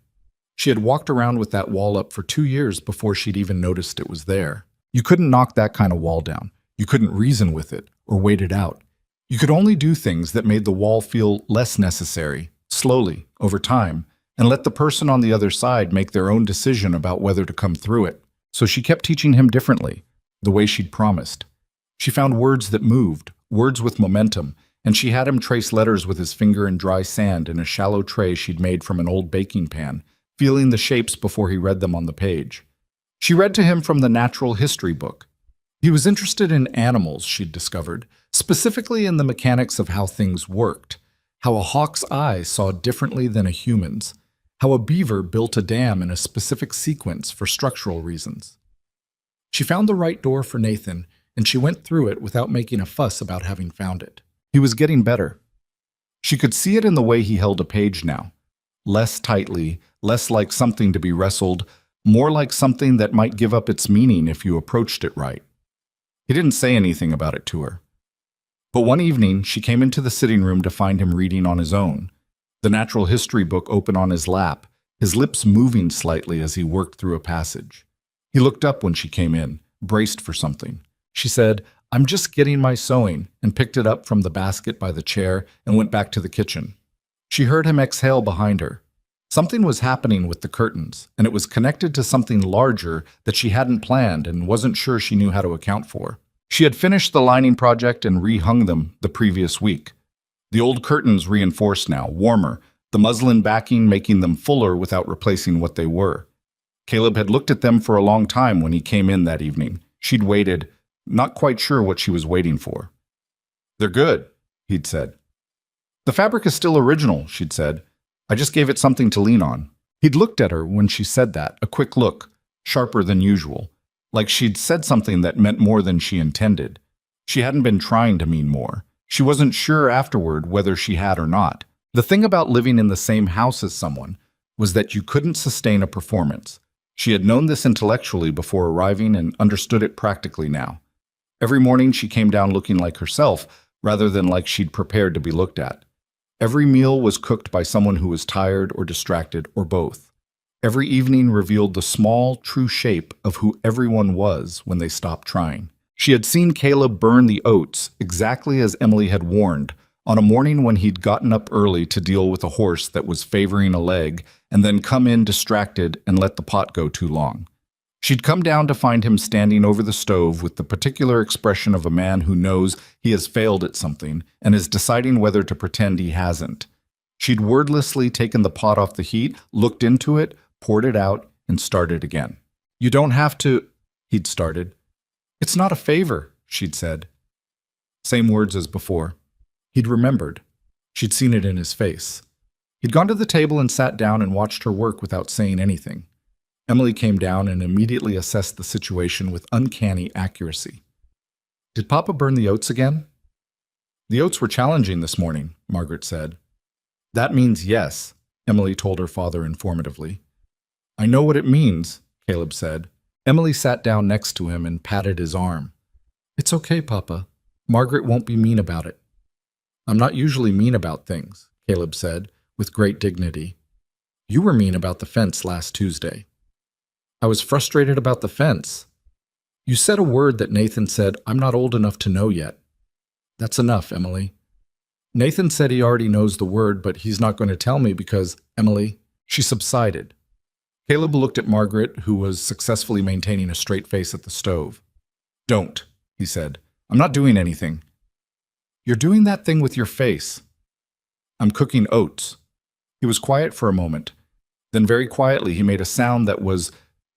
She had walked around with that wall up for 2 years before she'd even noticed it was there. You couldn't knock that kind of wall down. You couldn't reason with it or wait it out. You could only do things that made the wall feel less necessary, slowly, over time, and let the person on the other side make their own decision about whether to come through it. So she kept teaching him differently, the way she'd promised. She found words that moved, words with momentum, and she had him trace letters with his finger in dry sand in a shallow tray she'd made from an old baking pan, feeling the shapes before he read them on the page. She read to him from the natural history book. He was interested in animals, she'd discovered, specifically in the mechanics of how things worked, how a hawk's eye saw differently than a human's, how a beaver built a dam in a specific sequence for structural reasons. She found the right door for Nathan, and she went through it without making a fuss about having found it. He was getting better. She could see it in the way he held a page now. Less tightly, less like something to be wrestled, more like something that might give up its meaning if you approached it right. He didn't say anything about it to her. But one evening, she came into the sitting room to find him reading on his own, the natural history book open on his lap, his lips moving slightly as he worked through a passage. He looked up when she came in, braced for something. She said, "I'm just getting my sewing," and picked it up from the basket by the chair and went back to the kitchen. She heard him exhale behind her. Something was happening with the curtains, and it was connected to something larger that she hadn't planned and wasn't sure she knew how to account for. She had finished the lining project and rehung them the previous week. The old curtains reinforced now, warmer, the muslin backing making them fuller without replacing what they were. Caleb had looked at them for a long time when he came in that evening. She'd waited, not quite sure what she was waiting for. "They're good," he'd said. "The fabric is still original," she'd said. "I just gave it something to lean on." He'd looked at her when she said that, a quick look, sharper than usual, like she'd said something that meant more than she intended. She hadn't been trying to mean more. She wasn't sure afterward whether she had or not. The thing about living in the same house as someone was that you couldn't sustain a performance. She had known this intellectually before arriving and understood it practically now. Every morning she came down looking like herself, rather than like she'd prepared to be looked at. Every meal was cooked by someone who was tired or distracted, or both. Every evening revealed the small, true shape of who everyone was when they stopped trying. She had seen Caleb burn the oats, exactly as Emily had warned, on a morning when he'd gotten up early to deal with a horse that was favoring a leg, and then come in distracted and let the pot go too long. She'd come down to find him standing over the stove with the particular expression of a man who knows he has failed at something and is deciding whether to pretend he hasn't. She'd wordlessly taken the pot off the heat, looked into it, poured it out, and started again. "You don't have to," he'd started. "It's not a favor," she'd said. Same words as before. He'd remembered. She'd seen it in his face. He'd gone to the table and sat down and watched her work without saying anything. Emily came down and immediately assessed the situation with uncanny accuracy. "Did Papa burn the oats again?" "The oats were challenging this morning," Margaret said. "That means yes," Emily told her father informatively. "I know what it means," Caleb said. Emily sat down next to him and patted his arm. "It's okay, Papa. Margaret won't be mean about it." "I'm not usually mean about things," Caleb said, with great dignity. "You were mean about the fence last Tuesday." "I was frustrated about the fence." "You said a word that Nathan said, 'I'm not old enough to know yet.'" "That's enough, Emily." "Nathan said he already knows the word, but he's not going to tell me because, Emily," she subsided. Caleb looked at Margaret, who was successfully maintaining a straight face at the stove. "Don't," he said. "I'm not doing anything." "You're doing that thing with your face." "I'm cooking oats." He was quiet for a moment. Then very quietly he made a sound that was,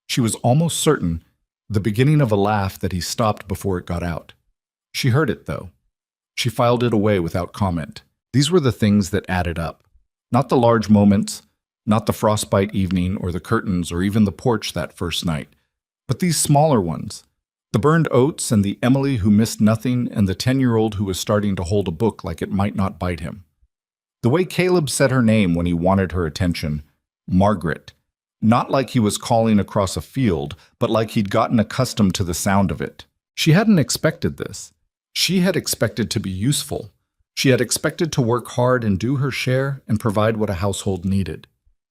she was almost certain, the beginning of a laugh that he stopped before it got out. She heard it, though. She filed it away without comment. These were the things that added up. Not the large moments, not the frostbite evening or the curtains or even the porch that first night, but these smaller ones. The burned oats and the Emily who missed nothing and the 10-year-old who was starting to hold a book like it might not bite him. The way Caleb said her name when he wanted her attention, Margaret. Not like he was calling across a field, but like he'd gotten accustomed to the sound of it. She hadn't expected this. She had expected to be useful. She had expected to work hard and do her share and provide what a household needed.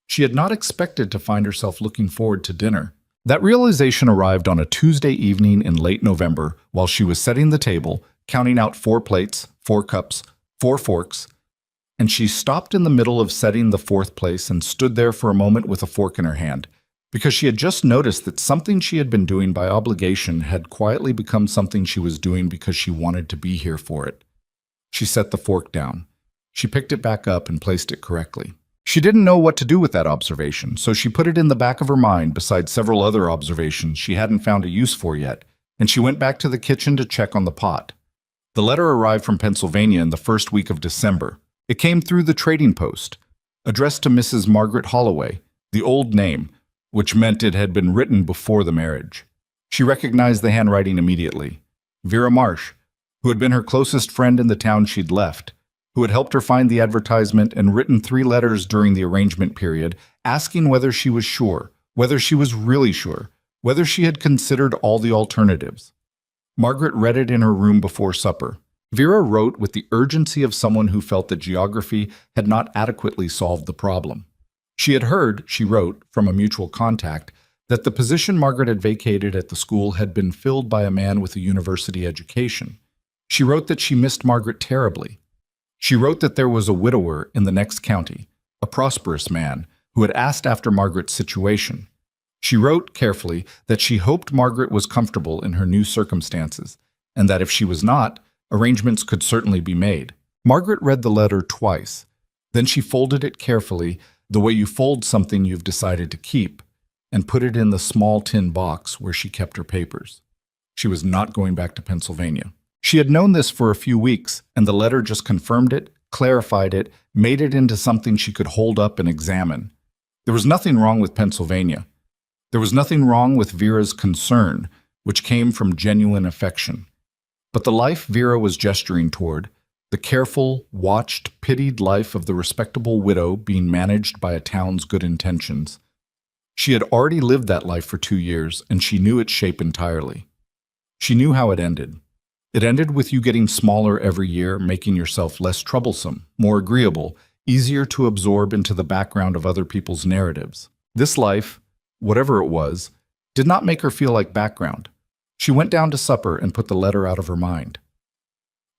She had not expected to find herself looking forward to dinner. That realization arrived on a Tuesday evening in late November while she was setting the table, counting out 4 plates, 4 cups, 4 forks, and she stopped in the middle of setting the 4th place and stood there for a moment with a fork in her hand, because she had just noticed that something she had been doing by obligation had quietly become something she was doing because she wanted to be here for it. She set the fork down. She picked it back up and placed it correctly. She didn't know what to do with that observation, so she put it in the back of her mind beside several other observations she hadn't found a use for yet, and she went back to the kitchen to check on the pot. The letter arrived from Pennsylvania in the first week of December. It came through the trading post, addressed to Mrs. Margaret Holloway, The old name, which meant it had been written before the marriage. She recognized the handwriting immediately. Vera Marsh, who had been her closest friend in the town she'd left, who had helped her find the advertisement and written 3 letters during the arrangement period, asking whether she was sure, whether she was really sure, whether she had considered all the alternatives. Margaret read it in her room before supper. Vera wrote with the urgency of someone who felt that geography had not adequately solved the problem. She had heard, she wrote, from a mutual contact, that the position Margaret had vacated at the school had been filled by a man with a university education. She wrote that she missed Margaret terribly. She wrote that there was a widower in the next county, a prosperous man, who had asked after Margaret's situation. She wrote, carefully, that she hoped Margaret was comfortable in her new circumstances, and that if she was not, arrangements could certainly be made. Margaret read the letter twice. Then she folded it carefully, the way you fold something you've decided to keep, and put it in the small tin box where she kept her papers. She was not going back to Pennsylvania. She had known this for a few weeks, and the letter just confirmed it, clarified it, made it into something she could hold up and examine. There was nothing wrong with Pennsylvania. There was nothing wrong with Vera's concern, which came from genuine affection. But the life Vera was gesturing toward, the careful, watched, pitied life of the respectable widow being managed by a town's good intentions. She had already lived that life for 2 years, and she knew its shape entirely. She knew how it ended. It ended with you getting smaller every year, making yourself less troublesome, more agreeable, easier to absorb into the background of other people's narratives. This life, whatever it was, did not make her feel like background. She went down to supper and put the letter out of her mind.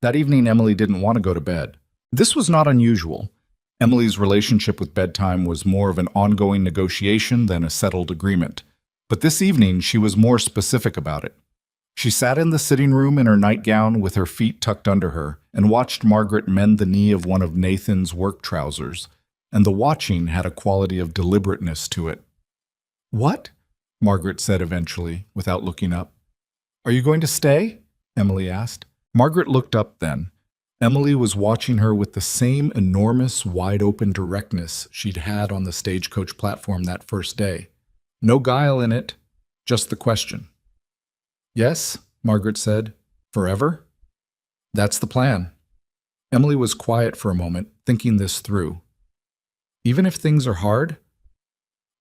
That evening, Emily didn't want to go to bed. This was not unusual. Emily's relationship with bedtime was more of an ongoing negotiation than a settled agreement. But this evening, she was more specific about it. She sat in the sitting room in her nightgown with her feet tucked under her and watched Margaret mend the knee of one of Nathan's work trousers, and the watching had a quality of deliberateness to it. "What?" Margaret said eventually, without looking up. "Are you going to stay?" Emily asked. Margaret looked up then. Emily was watching her with the same enormous, wide-open directness she'd had on the stagecoach platform that first day. No guile in it, just the question. "Yes," Margaret said. "Forever?" "That's the plan." Emily was quiet for a moment, thinking this through. "Even if things are hard?"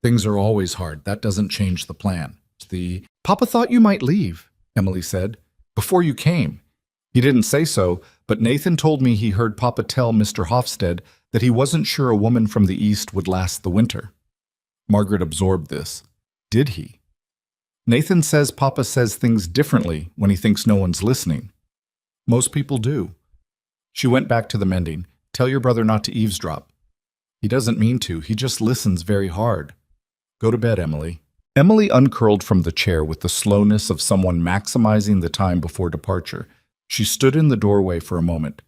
"Things are always hard. That doesn't change the plan." "Papa thought you might leave," Emily said, "before you came. He didn't say so, but Nathan told me he heard Papa tell Mr. Hofstede that he wasn't sure a woman from the East would last the winter." Margaret absorbed this. Did he? "Nathan says Papa says things differently when he thinks no one's listening." "Most people do." She went back to the mending. "Tell your brother not to eavesdrop." "He doesn't mean to. He just listens very hard." "Go to bed, Emily." Emily uncurled from the chair with the slowness of someone maximizing the time before departure. She stood in the doorway for a moment.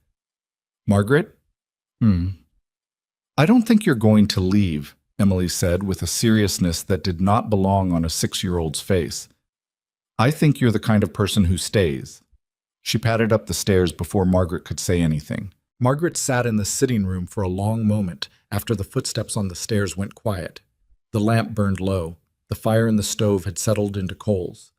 "Margaret?" "I don't think you're going to leave," Emily said with a seriousness that did not belong on a 6-year-old's face. "I think you're the kind of person who stays." She padded up the stairs before Margaret could say anything. Margaret sat in the sitting room for a long moment after the footsteps on the stairs went quiet. The lamp burned low. The fire in the stove had settled into coals.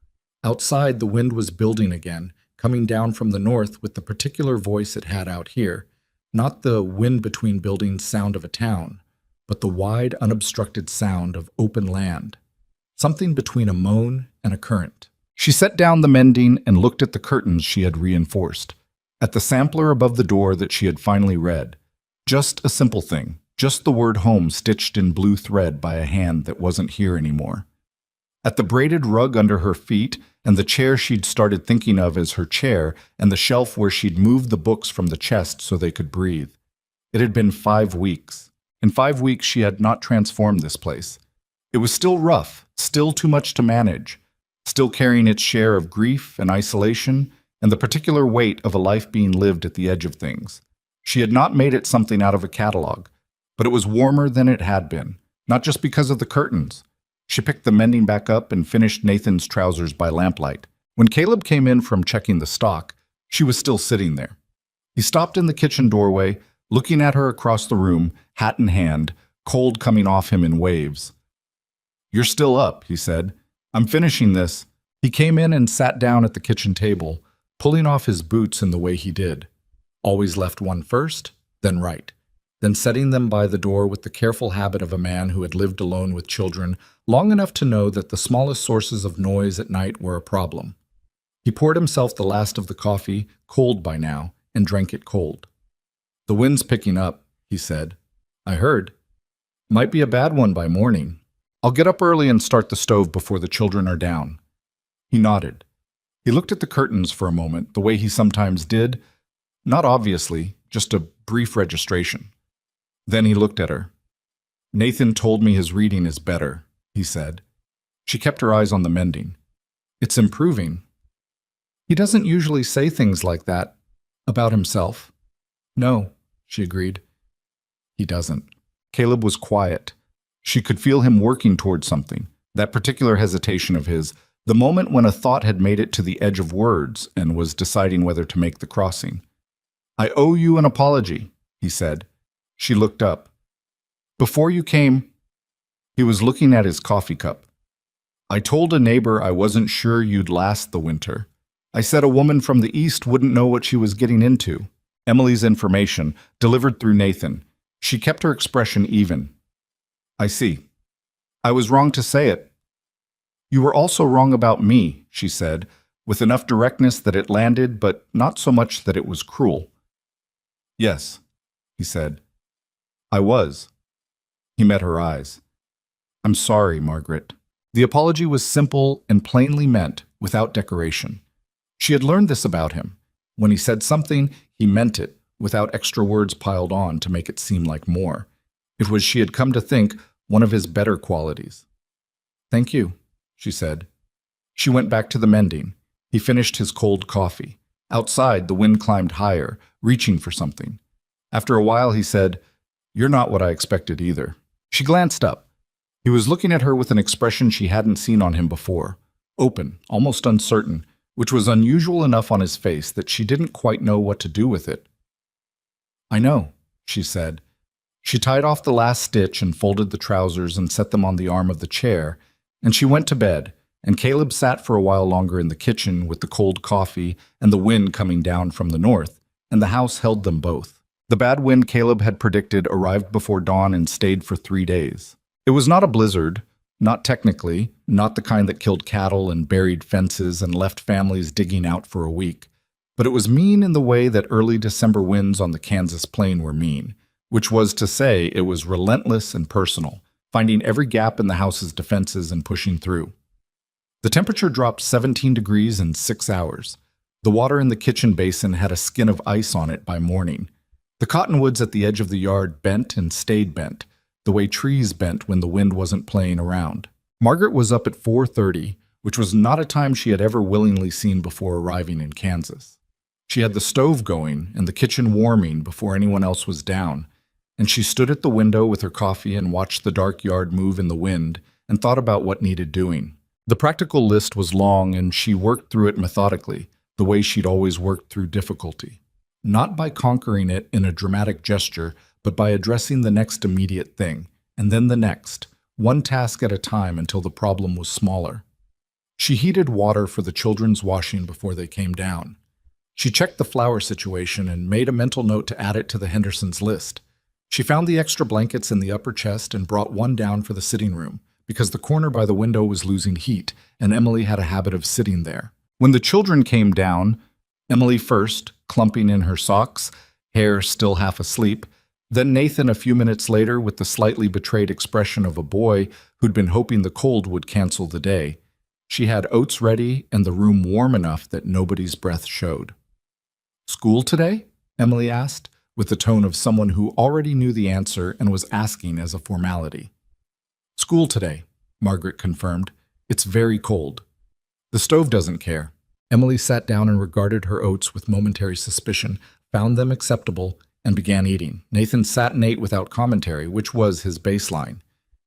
Outside, the wind was building again, coming down from the north with the particular voice it had out here, not the wind between buildings sound of a town, but the wide, unobstructed sound of open land, something between a moan and a current. She set down the mending and looked at the curtains she had reinforced, at the sampler above the door that she had finally read. Just a simple thing, just the word home stitched in blue thread by a hand that wasn't here anymore. At the braided rug under her feet, and the chair she'd started thinking of as her chair, and the shelf where she'd moved the books from the chest so they could breathe. It had been 5 weeks. In 5 weeks, she had not transformed this place. It was still rough, still too much to manage, still carrying its share of grief and isolation, and the particular weight of a life being lived at the edge of things. She had not made it something out of a catalog, but it was warmer than it had been, not just because of the curtains. She picked the mending back up and finished Nathan's trousers by lamplight. When Caleb came in from checking the stock, she was still sitting there. He stopped in the kitchen doorway, looking at her across the room, hat in hand, cold coming off him in waves. "You're still up," he said. "I'm finishing this." He came in and sat down at the kitchen table, pulling off his boots in the way he did. Always left one first, then right, then setting them by the door with the careful habit of a man who had lived alone with children long enough to know that the smallest sources of noise at night were a problem. He poured himself the last of the coffee, cold by now, and drank it cold. "The wind's picking up," he said. "I heard. Might be a bad one by morning. I'll get up early and start the stove before the children are down." He nodded. He looked at the curtains for a moment, the way he sometimes did, not obviously, just a brief registration. Then he looked at her. "Nathan told me his reading is better," he said. She kept her eyes on the mending. "It's improving." "He doesn't usually say things like that about himself." "No," she agreed. "He doesn't." Caleb was quiet. She could feel him working towards something, that particular hesitation of his, the moment when a thought had made it to the edge of words and was deciding whether to make the crossing. "I owe you an apology," he said. She looked up. "Before you came—" He was looking at his coffee cup. "I told a neighbor I wasn't sure you'd last the winter. I said a woman from the East wouldn't know what she was getting into." Emily's information, delivered through Nathan. She kept her expression even. "I see. I was wrong to say it." "You were also wrong about me," she said, with enough directness that it landed, but not so much that it was cruel. "Yes," he said. "I was." He met her eyes. "I'm sorry, Margaret." The apology was simple and plainly meant, without decoration. She had learned this about him. When he said something, he meant it, without extra words piled on to make it seem like more. It was, she had come to think, one of his better qualities. "Thank you," she said. She went back to the mending. He finished his cold coffee. Outside, the wind climbed higher, reaching for something. After a while, he said, "You're not what I expected either." She glanced up. He was looking at her with an expression she hadn't seen on him before, open, almost uncertain, which was unusual enough on his face that she didn't quite know what to do with it. "I know," she said. She tied off the last stitch and folded the trousers and set them on the arm of the chair, and she went to bed, and Caleb sat for a while longer in the kitchen with the cold coffee and the wind coming down from the north, and the house held them both. The bad wind Caleb had predicted arrived before dawn and stayed for 3 days. It was not a blizzard, not technically, not the kind that killed cattle and buried fences and left families digging out for a week, but it was mean in the way that early December winds on the Kansas plain were mean, which was to say it was relentless and personal, finding every gap in the house's defenses and pushing through. The temperature dropped 17 degrees in 6 hours. The water in the kitchen basin had a skin of ice on it by morning. The cottonwoods at the edge of the yard bent and stayed bent, the way trees bent when the wind wasn't playing around. Margaret was up at 4:30, which was not a time she had ever willingly seen before arriving in Kansas. She had the stove going and the kitchen warming before anyone else was down, and she stood at the window with her coffee and watched the dark yard move in the wind and thought about what needed doing. The practical list was long, and she worked through it methodically, the way she'd always worked through difficulty. Not by conquering it in a dramatic gesture, but by addressing the next immediate thing, and then the next, one task at a time until the problem was smaller. She heated water for the children's washing before they came down. She checked the flour situation and made a mental note to add it to the Hendersons' list. She found the extra blankets in the upper chest and brought one down for the sitting room, because the corner by the window was losing heat, and Emily had a habit of sitting there. When the children came down, Emily first, clumping in her socks, hair still half asleep, then Nathan a few minutes later with the slightly betrayed expression of a boy who'd been hoping the cold would cancel the day. She had oats ready and the room warm enough that nobody's breath showed. "School today?" Emily asked, with the tone of someone who already knew the answer and was asking as a formality. "School today," Margaret confirmed. "It's very cold. The stove doesn't care." Emily sat down and regarded her oats with momentary suspicion, found them acceptable, and began eating. Nathan sat and ate without commentary, which was his baseline.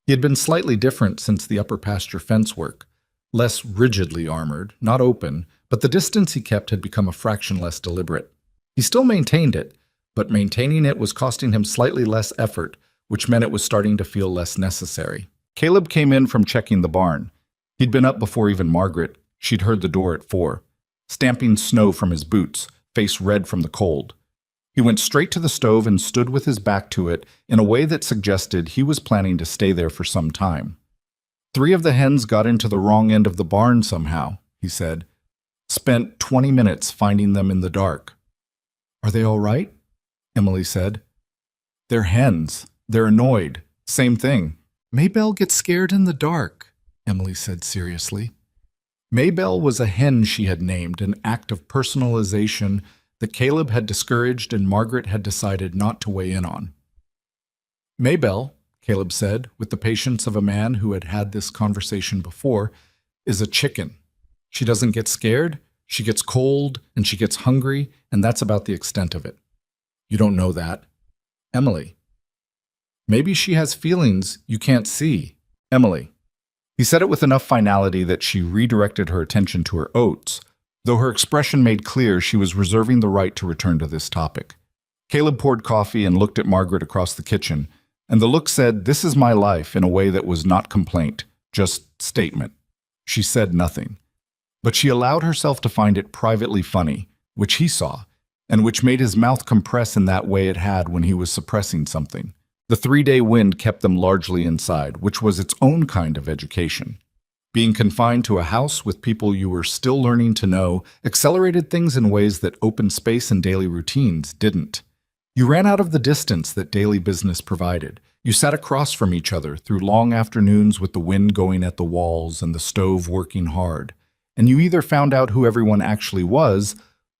He had been slightly different since the upper pasture fence work. Less rigidly armored, not open, but the distance he kept had become a fraction less deliberate. He still maintained it, but maintaining it was costing him slightly less effort, which meant it was starting to feel less necessary. Caleb came in from checking the barn. He'd been up before even Margaret. She'd heard the door at 4, stamping snow from his boots, face red from the cold. He went straight to the stove and stood with his back to it in a way that suggested he was planning to stay there for some time. 3 of the hens got into the wrong end of the barn somehow, he said. Spent 20 minutes finding them in the dark. Are they all right? Emily said. They're hens. They're annoyed. Same thing. Maybelle gets scared in the dark, Emily said seriously. Maybelle was a hen she had named, an act of personalization that Caleb had discouraged and Margaret had decided not to weigh in on. Maybelle, Caleb said, with the patience of a man who had had this conversation before, is a chicken. She doesn't get scared, she gets cold, and she gets hungry, and that's about the extent of it. You don't know that. Emily. Maybe she has feelings you can't see. Emily. He said it with enough finality that she redirected her attention to her oats, though her expression made clear she was reserving the right to return to this topic. Caleb poured coffee and looked at Margaret across the kitchen, and the look said, "This is my life," in a way that was not complaint, just statement. She said nothing, but she allowed herself to find it privately funny, which he saw, and which made his mouth compress in that way it had when he was suppressing something. The 3-day wind kept them largely inside, which was its own kind of education. Being confined to a house with people you were still learning to know accelerated things in ways that open space and daily routines didn't. You ran out of the distance that daily business provided. You sat across from each other through long afternoons with the wind going at the walls and the stove working hard. And you either found out who everyone actually was,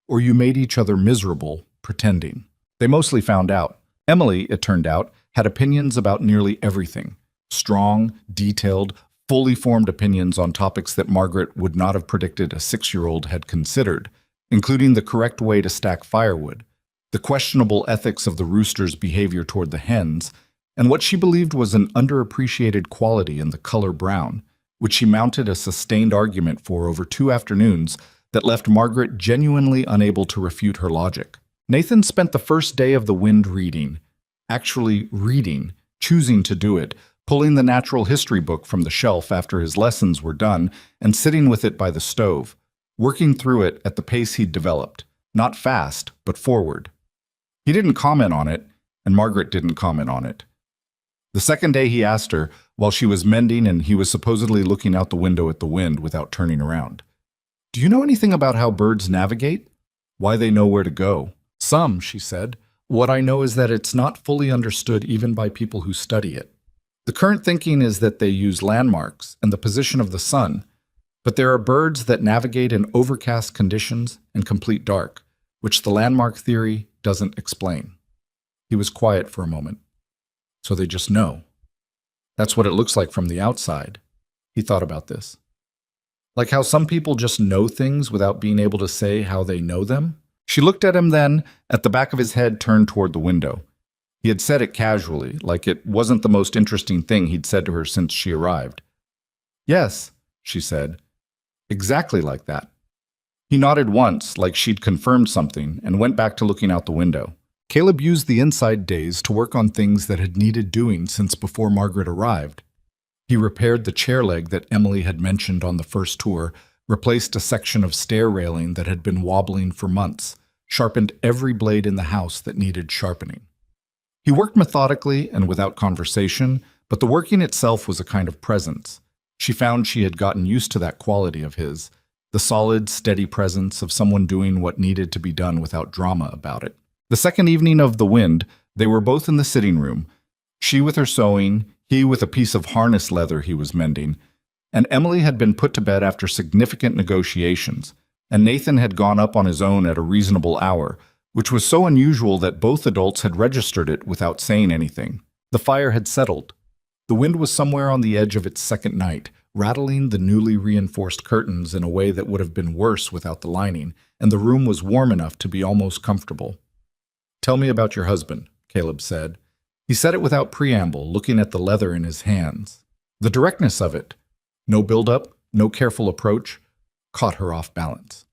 or you made each other miserable, pretending. They mostly found out. Emily, it turned out, had opinions about nearly everything. Strong, detailed, fully formed opinions on topics that Margaret would not have predicted a 6-year-old had considered, including the correct way to stack firewood, the questionable ethics of the rooster's behavior toward the hens, and what she believed was an underappreciated quality in the color brown, which she mounted a sustained argument for over 2 afternoons that left Margaret genuinely unable to refute her logic. Nathan spent the first day of the wind reading, actually reading, choosing to do it, pulling the natural history book from the shelf after his lessons were done and sitting with it by the stove, working through it at the pace he'd developed, not fast, but forward. He didn't comment on it, and Margaret didn't comment on it. The second day he asked her, while she was mending and he was supposedly looking out the window at the wind without turning around, "Do you know anything about how birds navigate? Why they know where to go?" "Some," she said. "What I know is that it's not fully understood even by people who study it. The current thinking is that they use landmarks and the position of the sun, but there are birds that navigate in overcast conditions and complete dark, which the landmark theory doesn't explain." He was quiet for a moment. "So they just know. That's what it looks like from the outside." He thought about this. "Like how some people just know things without being able to say how they know them?" She looked at him then, at the back of his head turned toward the window. He had said it casually, like it wasn't the most interesting thing he'd said to her since she arrived. "Yes," she said. "Exactly like that." He nodded once, like she'd confirmed something, and went back to looking out the window. Caleb used the inside days to work on things that had needed doing since before Margaret arrived. He repaired the chair leg that Emily had mentioned on the first tour, replaced a section of stair railing that had been wobbling for months, sharpened every blade in the house that needed sharpening. He worked methodically and without conversation, but the working itself was a kind of presence. She found she had gotten used to that quality of his, the solid, steady presence of someone doing what needed to be done without drama about it. The second evening of the wind, they were both in the sitting room, she with her sewing, he with a piece of harness leather he was mending, and Emily had been put to bed after significant negotiations, and Nathan had gone up on his own at a reasonable hour, which was so unusual that both adults had registered it without saying anything. The fire had settled. The wind was somewhere on the edge of its second night, rattling the newly reinforced curtains in a way that would have been worse without the lining, and the room was warm enough to be almost comfortable. "Tell me about your husband," Caleb said. He said it without preamble, looking at the leather in his hands. The directness of it, no build-up, no careful approach, caught her off balance.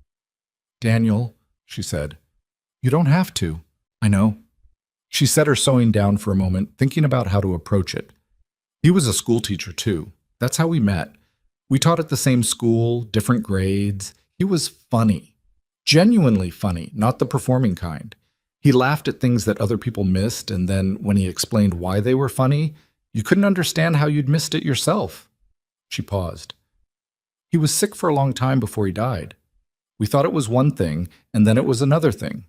"Daniel," she said. "You don't have to. I know." She set her sewing down for a moment, thinking about how to approach it. He was a school teacher too. That's how we met. We taught at the same school, different grades. He was funny. Genuinely funny, not the performing kind. He laughed at things that other people missed, and then when he explained why they were funny, you couldn't understand how you'd missed it yourself. She paused. He was sick for a long time before he died. We thought it was one thing, and then it was another thing.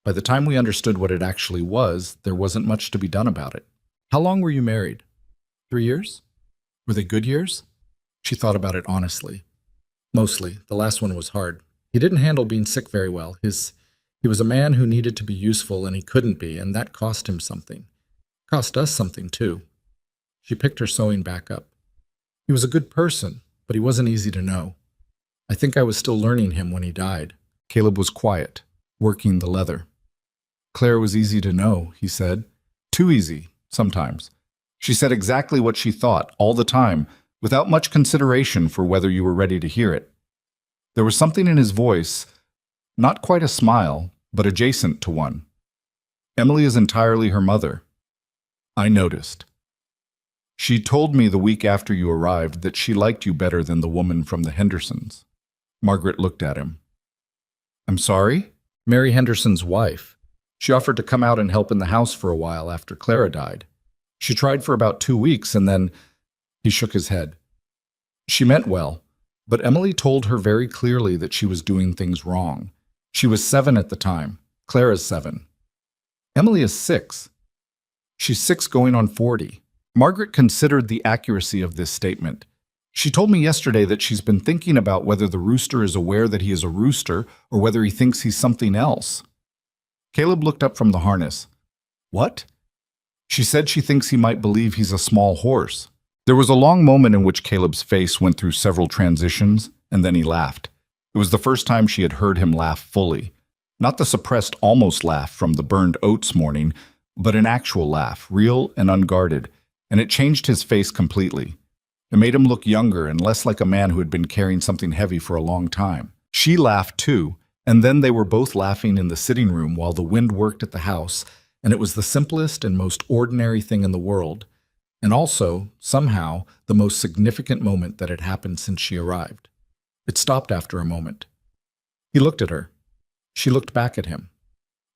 By the time we understood what it actually was, there wasn't much to be done about it. How long were you married? 3 years? Were they good years? She thought about it honestly. Mostly. The last one was hard. He didn't handle being sick very well. He was a man who needed to be useful, and he couldn't be, and that cost him something. Cost us something, too. She picked her sewing back up. He was a good person, but he wasn't easy to know. I think I was still learning him when he died. Caleb was quiet, working the leather. Claire was easy to know, he said. Too easy, sometimes. She said exactly what she thought, all the time, without much consideration for whether you were ready to hear it. There was something in his voice, not quite a smile, but adjacent to one. Emily is entirely her mother. I noticed. She told me the week after you arrived that she liked you better than the woman from the Hendersons. Margaret looked at him. I'm sorry? Mary Henderson's wife. She offered to come out and help in the house for a while after Clara died. She tried for about 2 weeks and then... He shook his head. She meant well, but Emily told her very clearly that she was doing things wrong. She was 7 at the time. Clara's 7. Emily is 6. She's 6 going on 40. Margaret considered the accuracy of this statement. She told me yesterday that she's been thinking about whether the rooster is aware that he is a rooster or whether he thinks he's something else. Caleb looked up from the harness. What? She said she thinks he might believe he's a small horse. There was a long moment in which Caleb's face went through several transitions, and then he laughed. It was the first time she had heard him laugh fully. Not the suppressed almost laugh from the burned oats morning, but an actual laugh, real and unguarded, and it changed his face completely. It made him look younger and less like a man who had been carrying something heavy for a long time. She laughed too, and then they were both laughing in the sitting room while the wind worked at the house, and it was the simplest and most ordinary thing in the world. And also, somehow, the most significant moment that had happened since she arrived. It stopped after a moment. He looked at her. She looked back at him.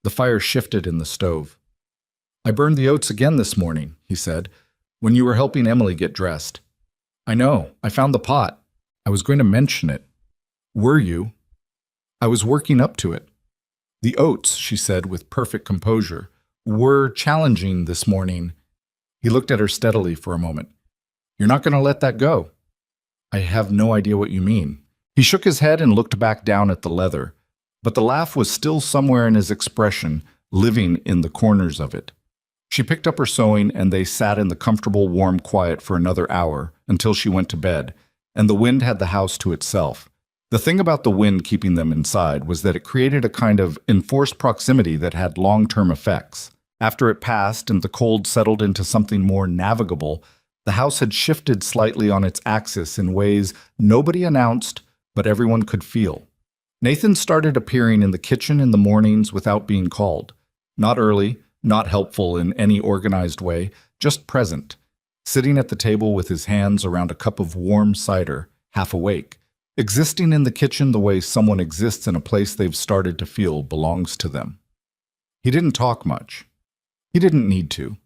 The fire shifted in the stove. I burned the oats again this morning, he said, when you were helping Emily get dressed. I know. I found the pot. I was going to mention it. Were you? I was working up to it. The oats, she said with perfect composure, were challenging this morning. He looked at her steadily for a moment. You're not going to let that go. I have no idea what you mean. He shook his head and looked back down at the leather, but the laugh was still somewhere in his expression, living in the corners of it. She picked up her sewing and they sat in the comfortable, warm quiet for another hour until she went to bed, and the wind had the house to itself. The thing about the wind keeping them inside was that it created a kind of enforced proximity that had long-term effects. After it passed and the cold settled into something more navigable, the house had shifted slightly on its axis in ways nobody announced, but everyone could feel. Nathan started appearing in the kitchen in the mornings without being called. Not early, not helpful in any organized way, just present, sitting at the table with his hands around a cup of warm cider, half awake, existing in the kitchen the way someone exists in a place they've started to feel belongs to them. He didn't talk much. He didn't need to.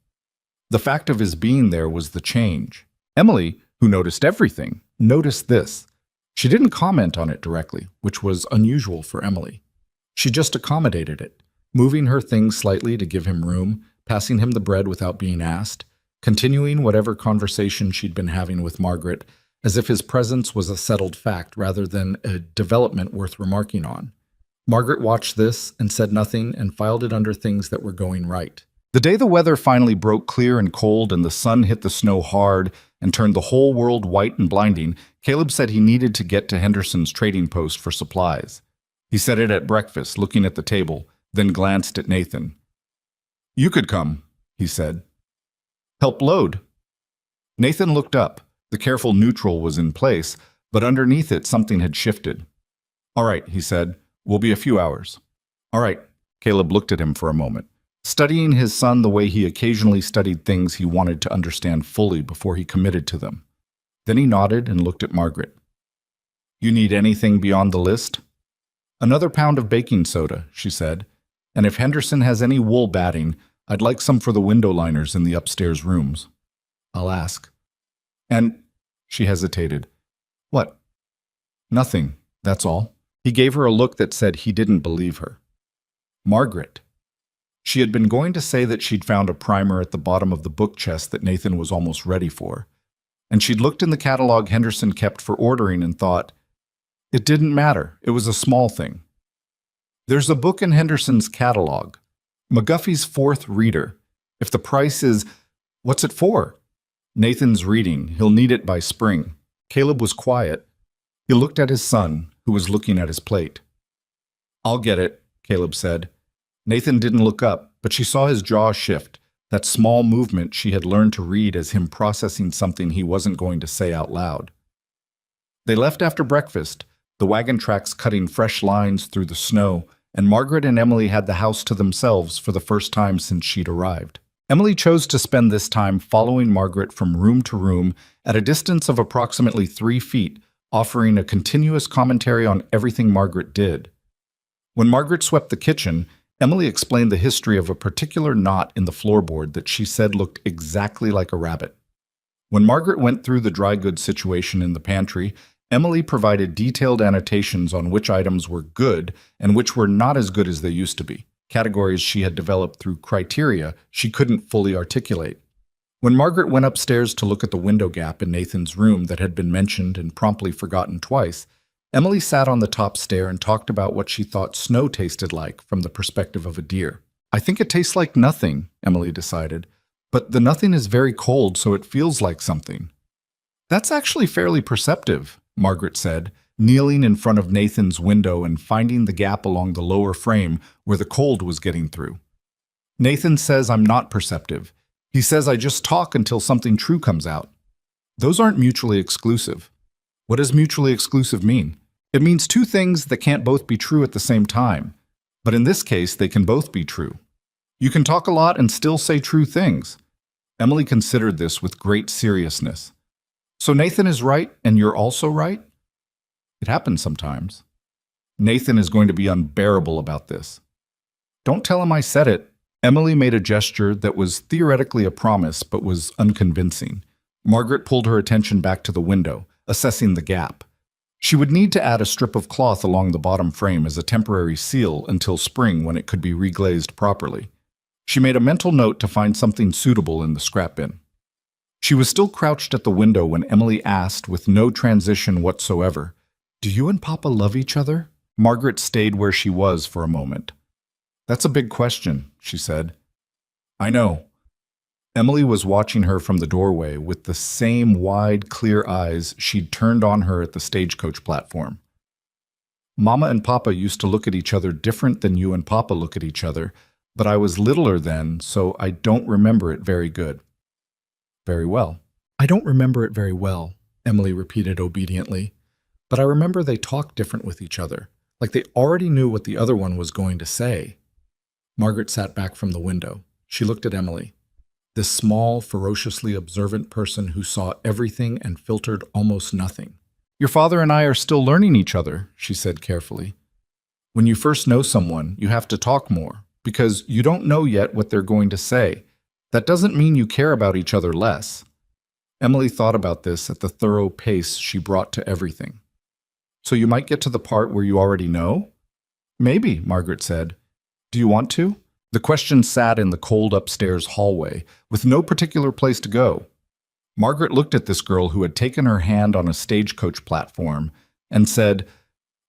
The fact of his being there was the change. Emily, who noticed everything, noticed this. She didn't comment on it directly, which was unusual for Emily. She just accommodated it, moving her things slightly to give him room, passing him the bread without being asked, continuing whatever conversation she'd been having with Margaret, as if his presence was a settled fact rather than a development worth remarking on. Margaret watched this and said nothing and filed it under things that were going right. The day the weather finally broke clear and cold and the sun hit the snow hard and turned the whole world white and blinding, Caleb said he needed to get to Henderson's trading post for supplies. He said it at breakfast, looking at the table, then glanced at Nathan. You could come, he said. Help load. Nathan looked up. The careful neutral was in place, but underneath it something had shifted. All right, he said. We'll be a few hours. All right. Caleb looked at him for a moment. studying his son the way he occasionally studied things he wanted to understand fully before he committed to them. Then he nodded and looked at Margaret. "You need anything beyond the list?" "Another pound of baking soda," she said. "And if Henderson has any wool batting, I'd like some for the window liners in the upstairs rooms." "I'll ask." "And—" she hesitated. "What?" "Nothing, that's all." He gave her a look that said he didn't believe her. Margaret. She had been going to say that she'd found a primer at the bottom of the book chest that Nathan was almost ready for. And she'd looked in the catalog Henderson kept for ordering and thought, it didn't matter, it was a small thing. There's a book in Henderson's catalog, McGuffey's Fourth Reader. If the price is, what's it for? Nathan's reading, he'll need it by spring. Caleb was quiet. He looked at his son, who was looking at his plate. "I'll get it," Caleb said. Nathan didn't look up, but she saw his jaw shift, that small movement she had learned to read as him processing something he wasn't going to say out loud. They left after breakfast, the wagon tracks cutting fresh lines through the snow, and Margaret and Emily had the house to themselves for the first time since she'd arrived. Emily chose to spend this time following Margaret from room to room at a distance of approximately 3 feet, offering a continuous commentary on everything Margaret did. When Margaret swept the kitchen, Emily explained the history of a particular knot in the floorboard that she said looked exactly like a rabbit. When Margaret went through the dry goods situation in the pantry, Emily provided detailed annotations on which items were good and which were not as good as they used to be, categories she had developed through criteria she couldn't fully articulate. When Margaret went upstairs to look at the window gap in Nathan's room that had been mentioned and promptly forgotten twice, Emily sat on the top stair and talked about what she thought snow tasted like from the perspective of a deer. "I think it tastes like nothing," Emily decided, "but the nothing is very cold, so it feels like something." "That's actually fairly perceptive," Margaret said, kneeling in front of Nathan's window and finding the gap along the lower frame where the cold was getting through. "Nathan says I'm not perceptive. He says I just talk until something true comes out." "Those aren't mutually exclusive." "What does mutually exclusive mean?" "It means two things that can't both be true at the same time. But in this case, they can both be true. You can talk a lot and still say true things." Emily considered this with great seriousness. "So Nathan is right and you're also right?" "It happens sometimes." "Nathan is going to be unbearable about this." "Don't tell him I said it." Emily made a gesture that was theoretically a promise but was unconvincing. Margaret pulled her attention back to the window, assessing the gap. She would need to add a strip of cloth along the bottom frame as a temporary seal until spring when it could be reglazed properly. She made a mental note to find something suitable in the scrap bin. She was still crouched at the window when Emily asked, with no transition whatsoever, "Do you and Papa love each other?" Margaret stayed where she was for a moment. "That's a big question," she said. "I know." Emily was watching her from the doorway with the same wide, clear eyes she'd turned on her at the stagecoach platform. "Mama and Papa used to look at each other different than you and Papa look at each other, but I was littler then, so I don't remember it very good." "Very well." "I don't remember it very well," Emily repeated obediently, "but I remember they talked different with each other, like they already knew what the other one was going to say." Margaret sat back from the window. She looked at Emily, this small, ferociously observant person who saw everything and filtered almost nothing. "Your father and I are still learning each other," she said carefully. "When you first know someone, you have to talk more, because you don't know yet what they're going to say. That doesn't mean you care about each other less." Emily thought about this at the thorough pace she brought to everything. "So you might get to the part where you already know?" "Maybe," Margaret said. "Do you want to?" The question sat in the cold upstairs hallway, with no particular place to go. Margaret looked at this girl who had taken her hand on a stagecoach platform and said,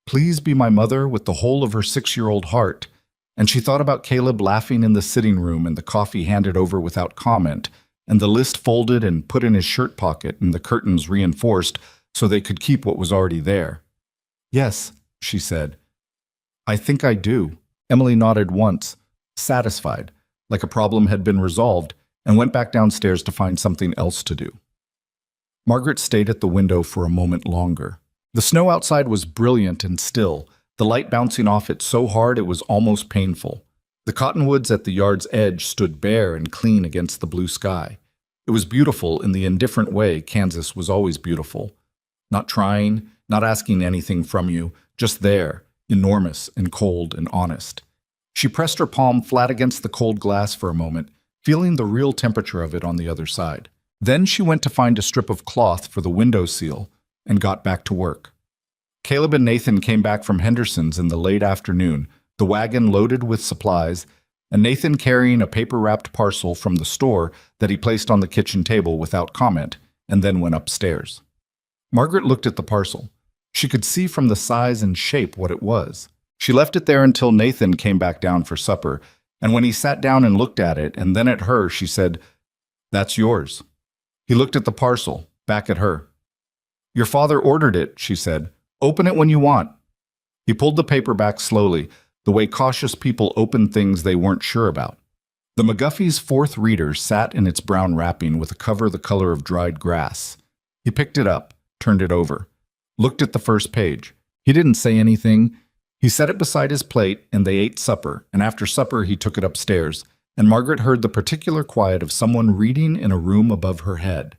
"Please be my mother," with the whole of her 6-year-old heart, and she thought about Caleb laughing in the sitting room and the coffee handed over without comment, and the list folded and put in his shirt pocket and the curtains reinforced so they could keep what was already there. "Yes," she said. "I think I do." Emily nodded once, satisfied, like a problem had been resolved, and went back downstairs to find something else to do. Margaret stayed at the window for a moment longer. The snow outside was brilliant and still, the light bouncing off it so hard it was almost painful. The cottonwoods at the yard's edge stood bare and clean against the blue sky. It was beautiful in the indifferent way Kansas was always beautiful. Not trying, not asking anything from you, just there, enormous and cold and honest. She pressed her palm flat against the cold glass for a moment, feeling the real temperature of it on the other side. Then she went to find a strip of cloth for the window seal and got back to work. Caleb and Nathan came back from Henderson's in the late afternoon, the wagon loaded with supplies, and Nathan carrying a paper-wrapped parcel from the store that he placed on the kitchen table without comment, and then went upstairs. Margaret looked at the parcel. She could see from the size and shape what it was. She left it there until Nathan came back down for supper, and when he sat down and looked at it and then at her, she said, "That's yours." He looked at the parcel, back at her. "Your father ordered it," she said. "Open it when you want." He pulled the paper back slowly, the way cautious people open things they weren't sure about. The McGuffey's fourth reader sat in its brown wrapping with a cover the color of dried grass. He picked it up, turned it over, looked at the first page. He didn't say anything. He set it beside his plate, and they ate supper, and after supper he took it upstairs, and Margaret heard the particular quiet of someone reading in a room above her head.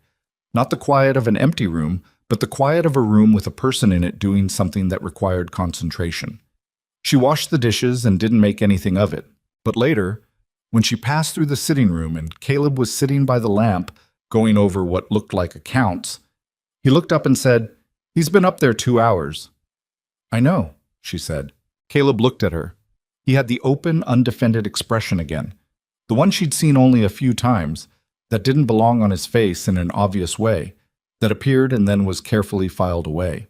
Not the quiet of an empty room, but the quiet of a room with a person in it doing something that required concentration. She washed the dishes and didn't make anything of it. But later, when she passed through the sitting room and Caleb was sitting by the lamp, going over what looked like accounts, he looked up and said, "He's been up there 2 hours." "I know," she said. Caleb looked at her. He had the open, undefended expression again, the one she'd seen only a few times, that didn't belong on his face in an obvious way, that appeared and then was carefully filed away.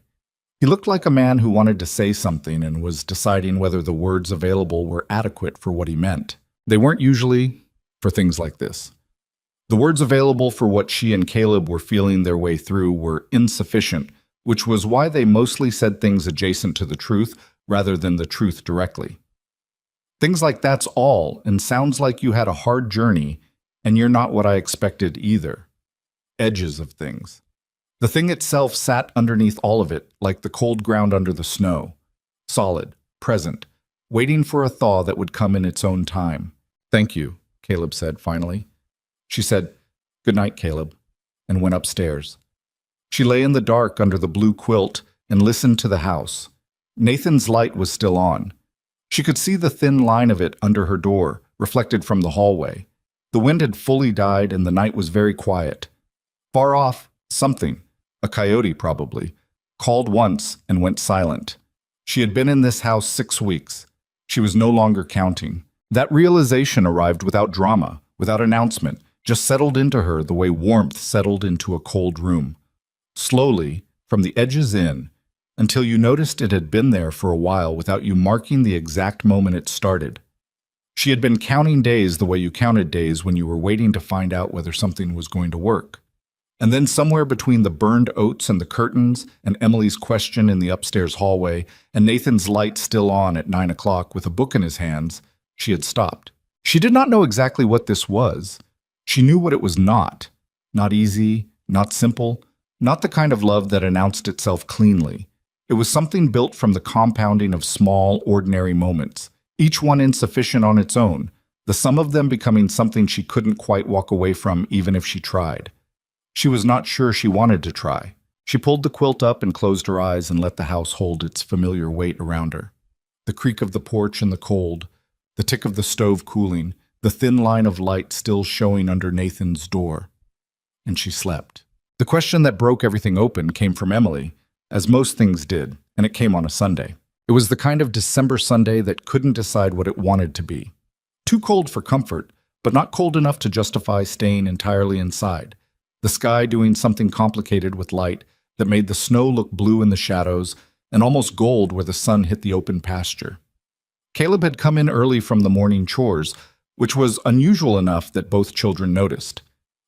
He looked like a man who wanted to say something and was deciding whether the words available were adequate for what he meant. They weren't usually for things like this. The words available for what she and Caleb were feeling their way through were insufficient, which was why they mostly said things adjacent to the truth rather than the truth directly. Things like "that's all" and "sounds like you had a hard journey and you're not what I expected either." Edges of things. The thing itself sat underneath all of it, like the cold ground under the snow. Solid, present, waiting for a thaw that would come in its own time. "Thank you," Caleb said finally. She said, "Good night, Caleb," and went upstairs. She lay in the dark under the blue quilt and listened to the house. Nathan's light was still on. She could see the thin line of it under her door, reflected from the hallway. The wind had fully died and the night was very quiet. Far off, something, a coyote probably, called once and went silent. She had been in this house 6 weeks. She was no longer counting. That realization arrived without drama, without announcement, just settled into her the way warmth settled into a cold room. Slowly, from the edges in, until you noticed it had been there for a while without you marking the exact moment it started. She had been counting days the way you counted days when you were waiting to find out whether something was going to work. And then somewhere between the burned oats and the curtains, and Emily's question in the upstairs hallway, and Nathan's light still on at 9 o'clock with a book in his hands, she had stopped. She did not know exactly what this was. She knew what it was not. Not easy, not simple, not the kind of love that announced itself cleanly. It was something built from the compounding of small, ordinary moments, each one insufficient on its own, the sum of them becoming something she couldn't quite walk away from even if she tried. She was not sure she wanted to try. She pulled the quilt up and closed her eyes and let the house hold its familiar weight around her. The creak of the porch in the cold, the tick of the stove cooling, the thin line of light still showing under Nathan's door. And she slept. The question that broke everything open came from Emily, as most things did, and it came on a Sunday. It was the kind of December Sunday that couldn't decide what it wanted to be. Too cold for comfort, but not cold enough to justify staying entirely inside. The sky doing something complicated with light that made the snow look blue in the shadows and almost gold where the sun hit the open pasture. Caleb had come in early from the morning chores, which was unusual enough that both children noticed.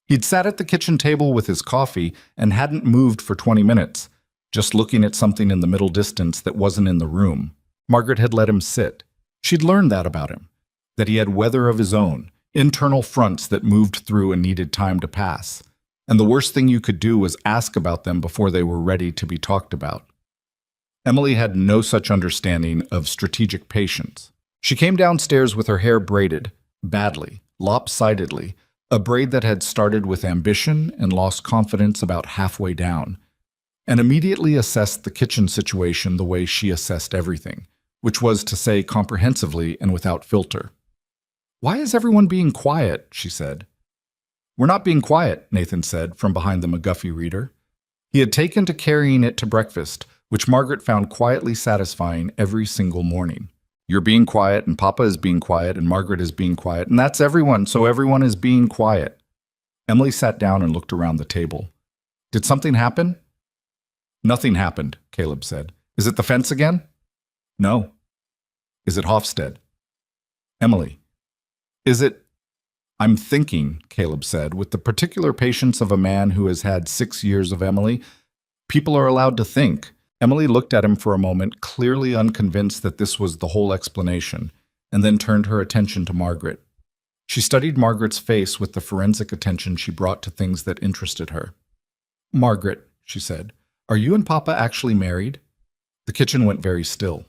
He'd sat at the kitchen table with his coffee and hadn't moved for 20 minutes, just looking at something in the middle distance that wasn't in the room. Margaret had let him sit. She'd learned that about him, that he had weather of his own, internal fronts that moved through and needed time to pass. And the worst thing you could do was ask about them before they were ready to be talked about. Emily had no such understanding of strategic patience. She came downstairs with her hair braided, badly, lopsidedly, a braid that had started with ambition and lost confidence about halfway down, and immediately assessed the kitchen situation the way she assessed everything, which was to say comprehensively and without filter. "Why is everyone being quiet?" she said. "We're not being quiet," Nathan said from behind the McGuffey reader. He had taken to carrying it to breakfast, which Margaret found quietly satisfying every single morning. "You're being quiet, and Papa is being quiet, and Margaret is being quiet, and that's everyone, so everyone is being quiet." Emily sat down and looked around the table. "Did something happen?" "Nothing happened," Caleb said. "Is it the fence again?" "No." "Is it Hofstede?" "Emily." "Is it—" "I'm thinking," Caleb said, with the particular patience of a man who has had 6 years of Emily. "People are allowed to think." Emily looked at him for a moment, clearly unconvinced that this was the whole explanation, and then turned her attention to Margaret. She studied Margaret's face with the forensic attention she brought to things that interested her. "Margaret," she said, "are you and Papa actually married?" The kitchen went very still.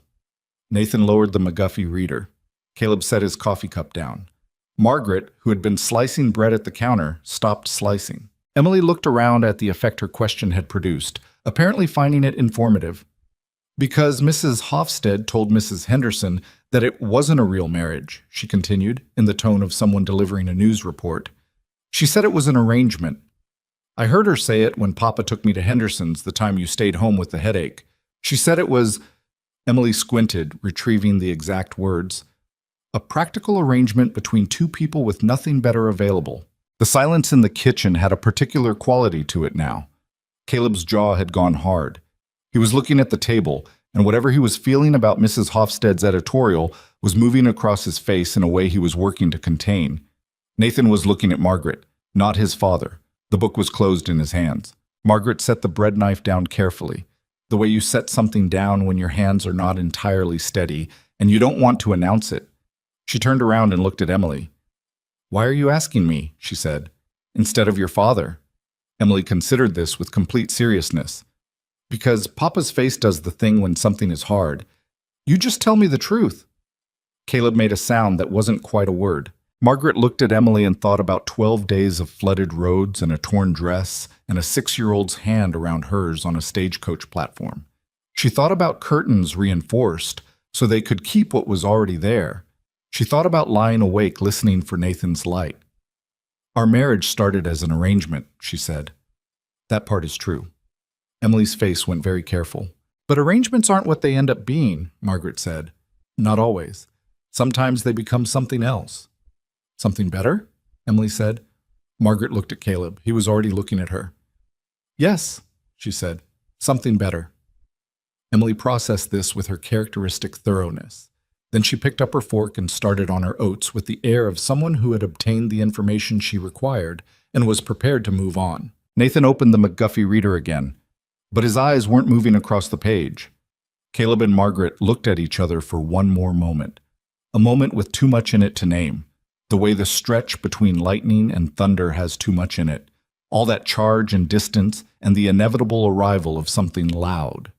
Nathan lowered the McGuffey reader. Caleb set his coffee cup down. Margaret, who had been slicing bread at the counter, stopped slicing. Emily looked around at the effect her question had produced, apparently finding it informative. "Because Mrs. Hofstede told Mrs. Henderson that it wasn't a real marriage," she continued, in the tone of someone delivering a news report. "She said it was an arrangement. I heard her say it when Papa took me to Henderson's the time you stayed home with the headache. She said it was—" Emily squinted, retrieving the exact words. "A practical arrangement between two people with nothing better available." The silence in the kitchen had a particular quality to it now. Caleb's jaw had gone hard. He was looking at the table, and whatever he was feeling about Mrs. Hofstede's editorial was moving across his face in a way he was working to contain. Nathan was looking at Margaret, not his father. The book was closed in his hands. Margaret set the bread knife down carefully, the way you set something down when your hands are not entirely steady and you don't want to announce it. She turned around and looked at Emily. "Why are you asking me?" she said, "instead of your father?" Emily considered this with complete seriousness. "Because Papa's face does the thing when something is hard. You just tell me the truth." Caleb made a sound that wasn't quite a word. Margaret looked at Emily and thought about 12 days of flooded roads and a torn dress and a 6-year-old's hand around hers on a stagecoach platform. She thought about curtains reinforced so they could keep what was already there. She thought about lying awake listening for Nathan's light. "Our marriage started as an arrangement," she said. "That part is true." Emily's face went very careful. "But arrangements aren't what they end up being," Margaret said. "Not always. Sometimes they become something else." "Something better?" Emily said. Margaret looked at Caleb. He was already looking at her. "Yes," she said. "Something better." Emily processed this with her characteristic thoroughness. Then she picked up her fork and started on her oats with the air of someone who had obtained the information she required and was prepared to move on. Nathan opened the McGuffey reader again, but his eyes weren't moving across the page. Caleb and Margaret looked at each other for one more moment, a moment with too much in it to name, the way the stretch between lightning and thunder has too much in it, all that charge and distance and the inevitable arrival of something loud.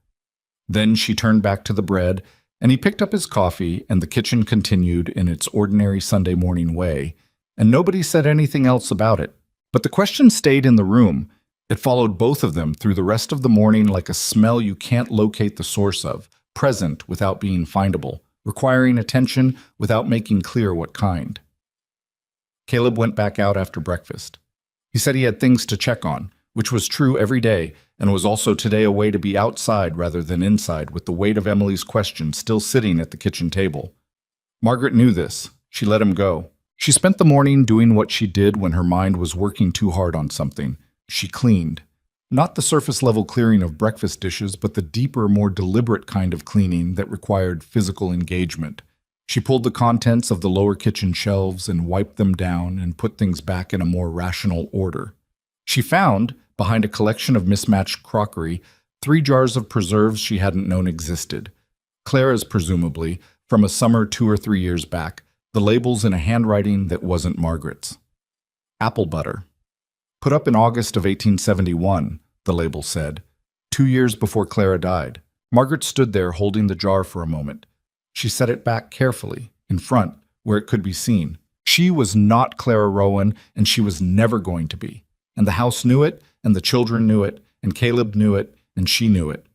Then she turned back to the bread, and he picked up his coffee, and the kitchen continued in its ordinary Sunday morning way, and nobody said anything else about it. But the question stayed in the room. It followed both of them through the rest of the morning like a smell you can't locate the source of, present without being findable, requiring attention without making clear what kind. Caleb went back out after breakfast. He said he had things to check on, which was true every day, and was also today a way to be outside rather than inside with the weight of Emily's question still sitting at the kitchen table. Margaret knew this. She let him go. She spent the morning doing what she did when her mind was working too hard on something. She cleaned. Not the surface-level clearing of breakfast dishes, but the deeper, more deliberate kind of cleaning that required physical engagement. She pulled the contents of the lower kitchen shelves and wiped them down and put things back in a more rational order. She found, behind a collection of mismatched crockery, 3 jars of preserves she hadn't known existed. Clara's, presumably, from a summer 2 or 3 years back, the labels in a handwriting that wasn't Margaret's. Apple butter. Put up in August of 1871, the label said, 2 years before Clara died. Margaret stood there holding the jar for a moment. She set it back carefully, in front, where it could be seen. She was not Clara Rowan, and she was never going to be. And the house knew it, and the children knew it, and Caleb knew it, and she knew it.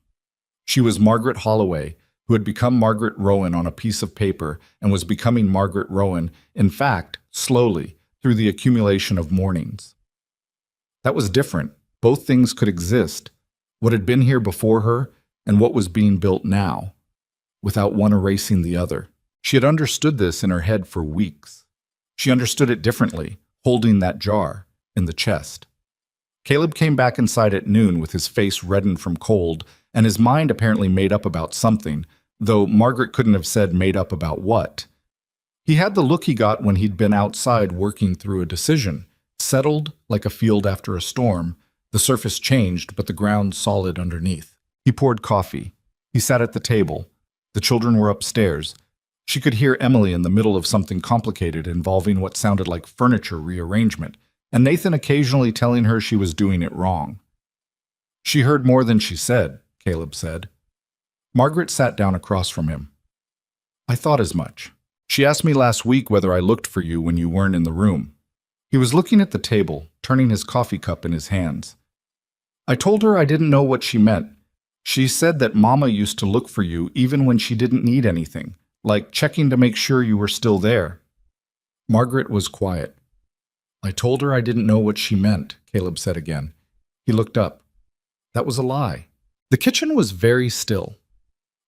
She was Margaret Holloway, who had become Margaret Rowan on a piece of paper and was becoming Margaret Rowan, in fact, slowly, through the accumulation of mornings. That was different. Both things could exist, what had been here before her and what was being built now, without one erasing the other. She had understood this in her head for weeks. She understood it differently, holding that jar in the chest. Caleb came back inside at noon with his face reddened from cold, and his mind apparently made up about something, though Margaret couldn't have said made up about what. He had the look he got when he'd been outside working through a decision, settled like a field after a storm, the surface changed but the ground solid underneath. He poured coffee. He sat at the table. The children were upstairs. She could hear Emily in the middle of something complicated involving what sounded like furniture rearrangement, and Nathan occasionally telling her she was doing it wrong. She heard more than she said, Caleb said. Margaret sat down across from him. I thought as much. She asked me last week whether I looked for you when you weren't in the room. He was looking at the table, turning his coffee cup in his hands. I told her I didn't know what she meant. She said that Mama used to look for you even when she didn't need anything, like checking to make sure you were still there. Margaret was quiet. I told her I didn't know what she meant, Caleb said again. He looked up. That was a lie. The kitchen was very still.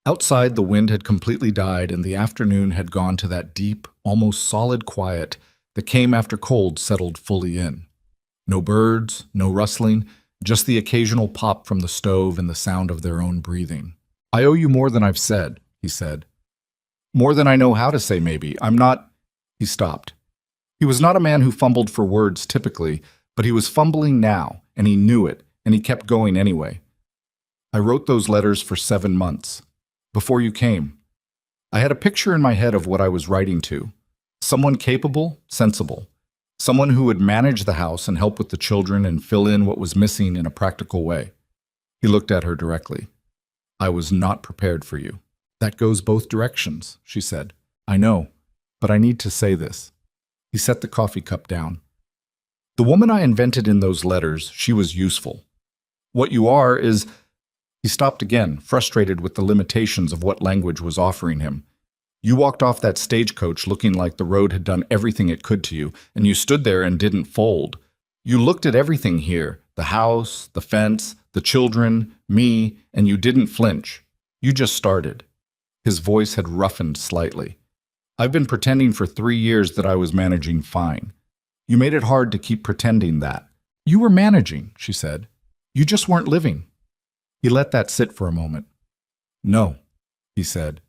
Outside, the wind had completely died and the afternoon had gone to that deep, almost solid quiet that came after cold settled fully in. No birds, no rustling, just the occasional pop from the stove and the sound of their own breathing. I owe you more than I've said, he said. More than I know how to say, maybe. I'm not... He stopped. He was not a man who fumbled for words typically, but he was fumbling now, and he knew it, and he kept going anyway. I wrote those letters for 7 months. Before you came. I had a picture in my head of what I was writing to. Someone capable, sensible. Someone who would manage the house and help with the children and fill in what was missing in a practical way. He looked at her directly. I was not prepared for you. That goes both directions, she said. I know, but I need to say this. He set the coffee cup down. The woman I invented in those letters, she was useful. What you are is... He stopped again, frustrated with the limitations of what language was offering him. You walked off that stagecoach looking like the road had done everything it could to you, and you stood there and didn't fold. You looked at everything here, the house, the fence, the children, me, and you didn't flinch. You just started. His voice had roughened slightly. I've been pretending for 3 years that I was managing fine. You made it hard to keep pretending that. You were managing, she said. You just weren't living. He let that sit for a moment. No, he said.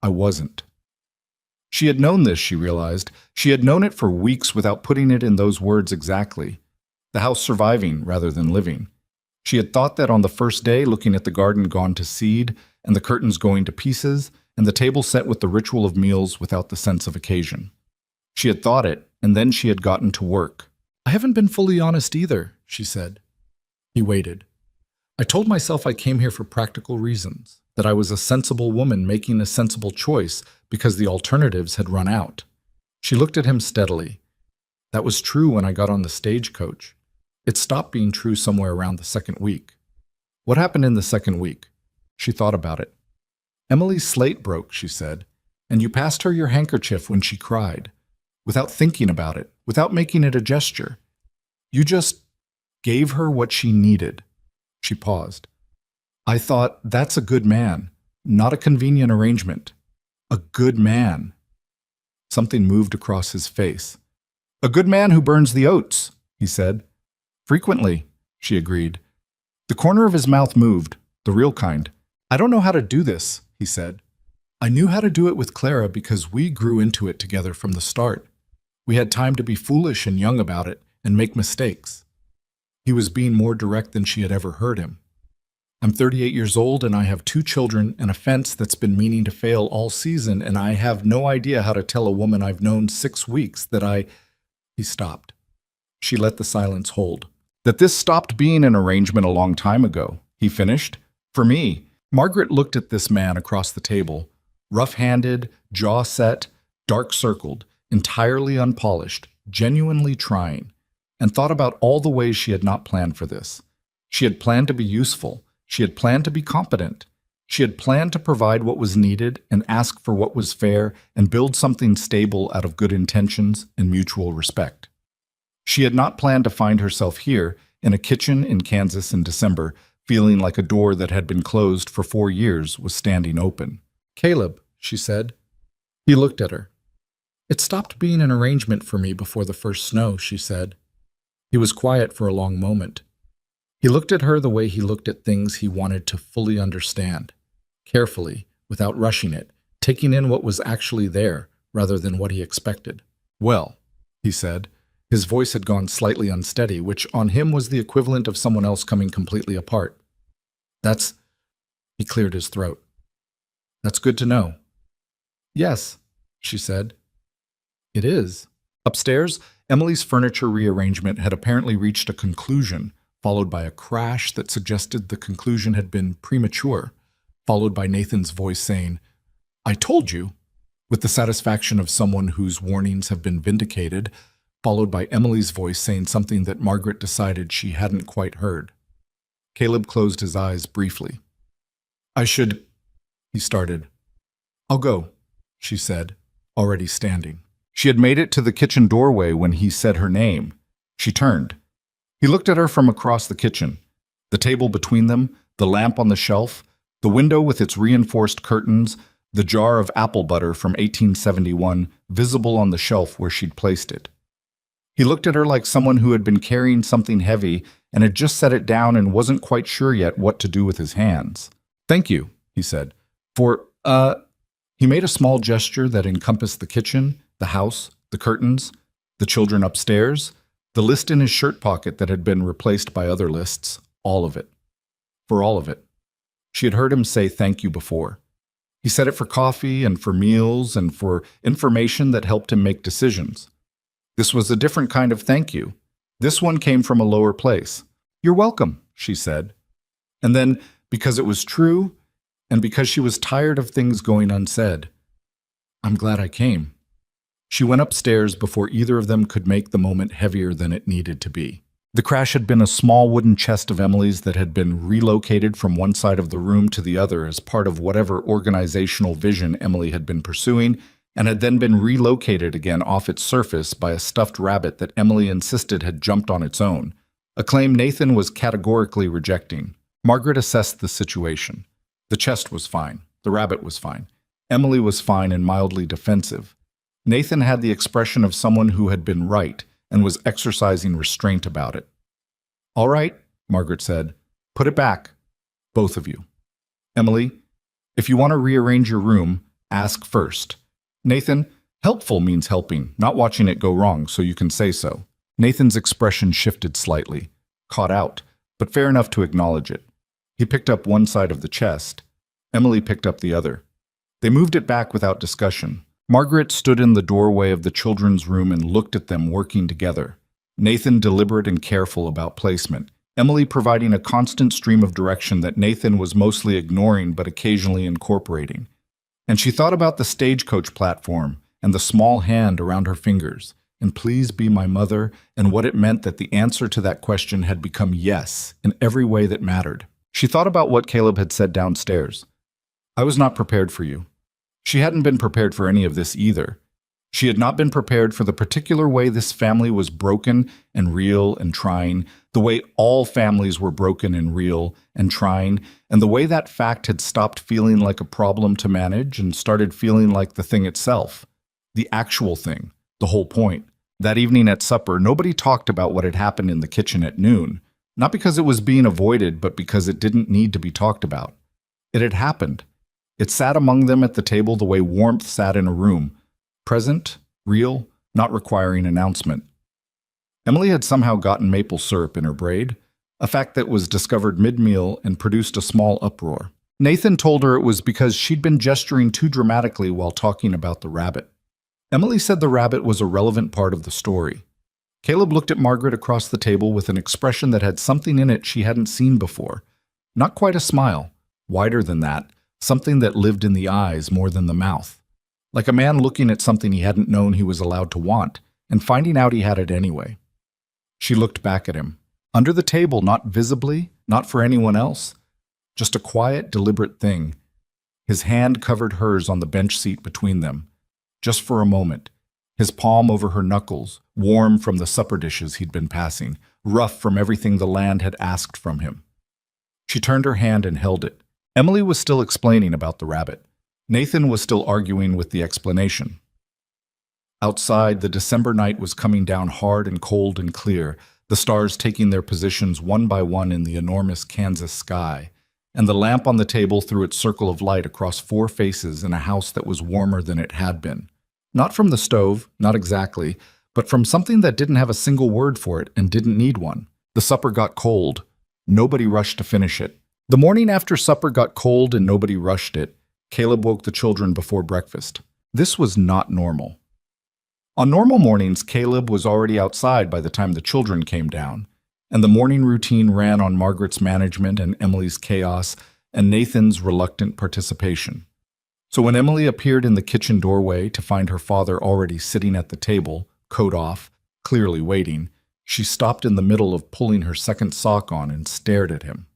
I wasn't. She had known this, she realized. She had known it for weeks without putting it in those words exactly. The house surviving rather than living. She had thought that on the first day, looking at the garden gone to seed, and the curtains going to pieces, and the table set with the ritual of meals without the sense of occasion. She had thought it, and then she had gotten to work. I haven't been fully honest either, she said. He waited. I told myself I came here for practical reasons, that I was a sensible woman making a sensible choice because the alternatives had run out. She looked at him steadily. That was true when I got on the stagecoach. It stopped being true somewhere around the 2nd week. What happened in the 2nd week? She thought about it. Emily's slate broke, she said, and you passed her your handkerchief when she cried, without thinking about it, without making it a gesture. You just gave her what she needed. She paused. I thought, that's a good man, not a convenient arrangement. A good man. Something moved across his face. A good man who burns the oats, he said. Frequently, she agreed. The corner of his mouth moved, the real kind. I don't know how to do this, he said. I knew how to do it with Clara because we grew into it together from the start. We had time to be foolish and young about it and make mistakes. He was being more direct than she had ever heard him. I'm 38 years old and I have 2 children and a fence that's been meaning to fail all season, and I have no idea how to tell a woman I've known 6 weeks that I... He stopped. She let the silence hold. That this stopped being an arrangement a long time ago, he finished. For me. Margaret looked at this man across the table, rough-handed, jaw set, dark-circled, entirely unpolished, genuinely trying, and thought about all the ways she had not planned for this. She had planned to be useful. She had planned to be competent. She had planned to provide what was needed and ask for what was fair and build something stable out of good intentions and mutual respect. She had not planned to find herself here in a kitchen in Kansas in December, feeling like a door that had been closed for 4 years was standing open. "Caleb," she said. He looked at her. "It stopped being an arrangement for me before the first snow," she said. He was quiet for a long moment. He looked at her the way he looked at things he wanted to fully understand, carefully, without rushing it, taking in what was actually there rather than what he expected. "Well," he said. His voice had gone slightly unsteady, which on him was the equivalent of someone else coming completely apart. "That's—" He cleared his throat. "That's good to know." "Yes," she said. "It is." Upstairs, Emily's furniture rearrangement had apparently reached a conclusion, followed by a crash that suggested the conclusion had been premature, followed by Nathan's voice saying, "I told you," with the satisfaction of someone whose warnings have been vindicated, followed by Emily's voice saying something that Margaret decided she hadn't quite heard. Caleb closed his eyes briefly. "I should—" he started. "I'll go," she said, already standing. She had made it to the kitchen doorway when he said her name. She turned. He looked at her from across the kitchen. The table between them, the lamp on the shelf, the window with its reinforced curtains, the jar of apple butter from 1871 visible on the shelf where she'd placed it. He looked at her like someone who had been carrying something heavy and had just set it down and wasn't quite sure yet what to do with his hands. "Thank you," he said, "for, He made a small gesture that encompassed the kitchen, the house, the curtains, the children upstairs, the list in his shirt pocket that had been replaced by other lists, all of it. For all of it. She had heard him say thank you before. He said it for coffee and for meals and for information that helped him make decisions. This was a different kind of thank you. This one came from a lower place. "You're welcome," she said. And then, because it was true, and because she was tired of things going unsaid, "I'm glad I came." She went upstairs before either of them could make the moment heavier than it needed to be. The crash had been a small wooden chest of Emily's that had been relocated from one side of the room to the other as part of whatever organizational vision Emily had been pursuing, and had then been relocated again off its surface by a stuffed rabbit that Emily insisted had jumped on its own, a claim Nathan was categorically rejecting. Margaret assessed the situation. The chest was fine. The rabbit was fine. Emily was fine and mildly defensive. Nathan had the expression of someone who had been right and was exercising restraint about it. "All right," Margaret said. "Put it back. Both of you. Emily, if you want to rearrange your room, ask first. Nathan, helpful means helping, not watching it go wrong, so you can say so." Nathan's expression shifted slightly, caught out, but fair enough to acknowledge it. He picked up one side of the chest. Emily picked up the other. They moved it back without discussion. Margaret stood in the doorway of the children's room and looked at them working together. Nathan deliberate and careful about placement. Emily providing a constant stream of direction that Nathan was mostly ignoring but occasionally incorporating. And she thought about the stagecoach platform and the small hand around her fingers, and "please be my mother," and what it meant that the answer to that question had become yes in every way that mattered. She thought about what Caleb had said downstairs. "I was not prepared for you." She hadn't been prepared for any of this either. She had not been prepared for the particular way this family was broken and real and trying, the way all families were broken and real and trying, and the way that fact had stopped feeling like a problem to manage and started feeling like the thing itself, the actual thing, the whole point. That evening at supper, nobody talked about what had happened in the kitchen at noon, not because it was being avoided, but because it didn't need to be talked about. It had happened. It sat among them at the table the way warmth sat in a room, present, real, not requiring announcement. Emily had somehow gotten maple syrup in her braid, a fact that was discovered mid-meal and produced a small uproar. Nathan told her it was because she'd been gesturing too dramatically while talking about the rabbit. Emily said the rabbit was a relevant part of the story. Caleb looked at Margaret across the table with an expression that had something in it she hadn't seen before. Not quite a smile, wider than that, something that lived in the eyes more than the mouth. like a man looking at something he hadn't known he was allowed to want, and finding out he had it anyway. She looked back at him. Under the table, not visibly, not for anyone else. Just a quiet, deliberate thing. His hand covered hers on the bench seat between them. Just for a moment. His palm over her knuckles, warm from the supper dishes he'd been passing, rough from everything the land had asked from him. She turned her hand and held it. Emily was still explaining about the rabbit. Nathan was still arguing with the explanation. Outside, the December night was coming down hard and cold and clear, the stars taking their positions one by one in the enormous Kansas sky, and the lamp on the table threw its circle of light across 4 faces in a house that was warmer than it had been. Not from the stove, not exactly, but from something that didn't have a single word for it and didn't need one. The supper got cold. Nobody rushed to finish it. The morning after supper got cold and nobody rushed it, Caleb woke the children before breakfast. This was not normal. On normal mornings, Caleb was already outside by the time the children came down, and the morning routine ran on Margaret's management and Emily's chaos and Nathan's reluctant participation. So when Emily appeared in the kitchen doorway to find her father already sitting at the table, coat off, clearly waiting, she stopped in the middle of pulling her second sock on and stared at him.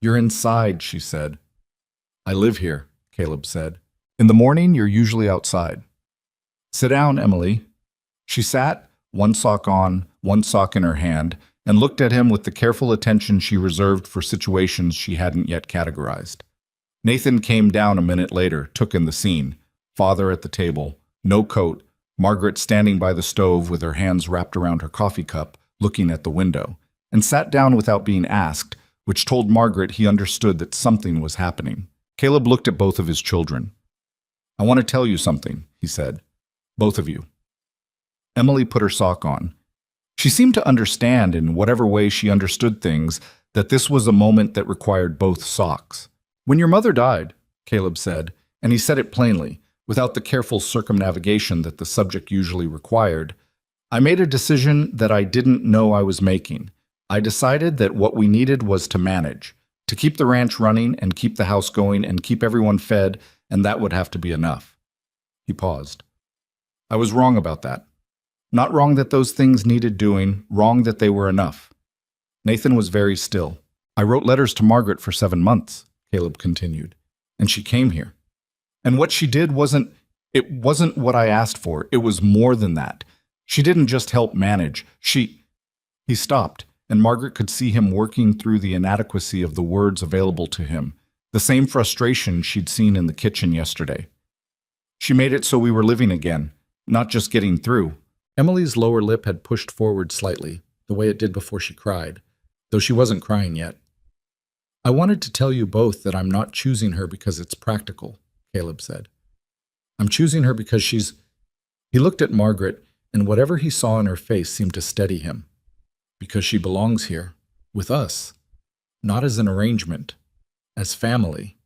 "You're inside," she said. "I live here," Caleb said. "In the morning, you're usually outside." "Sit down, Emily." She sat, one sock on, one sock in her hand, and looked at him with the careful attention she reserved for situations she hadn't yet categorized. Nathan came down a minute later, took in the scene. Father at the table, no coat, Margaret standing by the stove with her hands wrapped around her coffee cup, looking at the window, and sat down without being asked, which told Margaret he understood that something was happening. Caleb looked at both of his children. "I want to tell you something," he said. "Both of you." Emily put her sock on. She seemed to understand, in whatever way she understood things, that this was a moment that required both socks. "When your mother died," Caleb said, and he said it plainly, without the careful circumnavigation that the subject usually required, "I made a decision that I didn't know I was making. I decided that what we needed was to manage, to keep the ranch running and keep the house going and keep everyone fed, and that would have to be enough." He paused. "I was wrong about that. Not wrong that those things needed doing, wrong that they were enough." Nathan was very still. "I wrote letters to Margaret for 7 months," Caleb continued, "and she came here. And what she did wasn't what I asked for. It was more than that. She didn't just help manage. He stopped, and Margaret could see him working through the inadequacy of the words available to him, the same frustration she'd seen in the kitchen yesterday. "She made it so we were living again, not just getting through." Emily's lower lip had pushed forward slightly, the way it did before she cried, though she wasn't crying yet. "I wanted to tell you both that I'm not choosing her because it's practical," Caleb said. "I'm choosing her because she's—" He looked at Margaret, and whatever he saw in her face seemed to steady him. "Because she belongs here, with us, not as an arrangement, as family."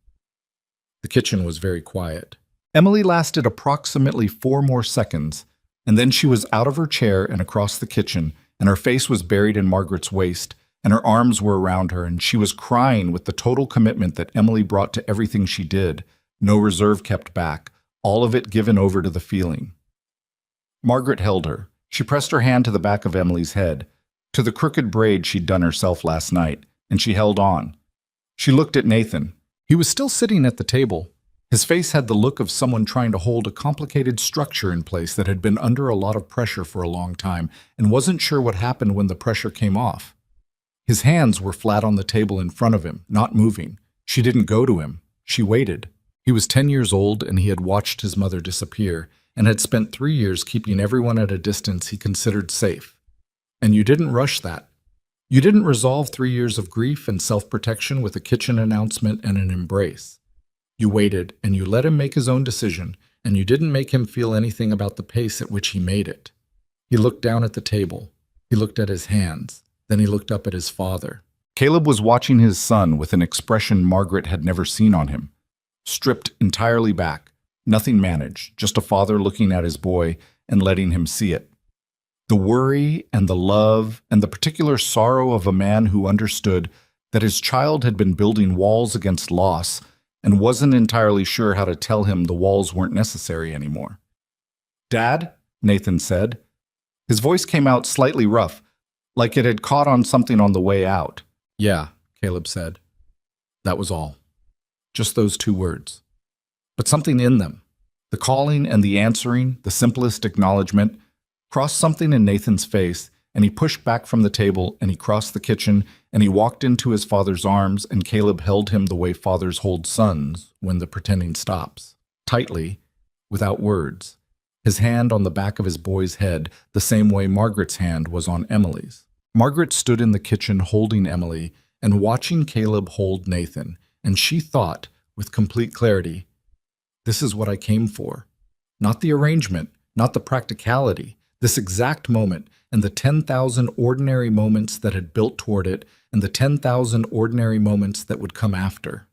The kitchen was very quiet. Emily lasted approximately 4 more seconds, and then she was out of her chair and across the kitchen, and her face was buried in Margaret's waist, and her arms were around her, and she was crying with the total commitment that Emily brought to everything she did, no reserve kept back, all of it given over to the feeling. Margaret held her. She pressed her hand to the back of Emily's head, to the crooked braid she'd done herself last night, and she held on. She looked at Nathan. He was still sitting at the table. His face had the look of someone trying to hold a complicated structure in place that had been under a lot of pressure for a long time and wasn't sure what happened when the pressure came off. His hands were flat on the table in front of him, not moving. She didn't go to him. She waited. He was 10 years old, and he had watched his mother disappear and had spent 3 years keeping everyone at a distance he considered safe. And you didn't rush that. You didn't resolve 3 years of grief and self-protection with a kitchen announcement and an embrace. You waited, and you let him make his own decision, and you didn't make him feel anything about the pace at which he made it. He looked down at the table. He looked at his hands. Then he looked up at his father. Caleb was watching his son with an expression Margaret had never seen on him. Stripped entirely back, nothing managed, just a father looking at his boy and letting him see it. The worry and the love and the particular sorrow of a man who understood that his child had been building walls against loss and wasn't entirely sure how to tell him the walls weren't necessary anymore. "Dad?" Nathan said. His voice came out slightly rough, like it had caught on something on the way out. "Yeah," Caleb said. That was all. Just those two words. But something in them, the calling and the answering, the simplest acknowledgement, crossed something in Nathan's face, and he pushed back from the table, and he crossed the kitchen, and he walked into his father's arms, and Caleb held him the way fathers hold sons when the pretending stops, tightly, without words, his hand on the back of his boy's head, the same way Margaret's hand was on Emily's. Margaret stood in the kitchen holding Emily and watching Caleb hold Nathan, and she thought, with complete clarity, "This is what I came for. Not the arrangement, not the practicality, this exact moment, and the 10,000 ordinary moments that had built toward it, and the 10,000 ordinary moments that would come after."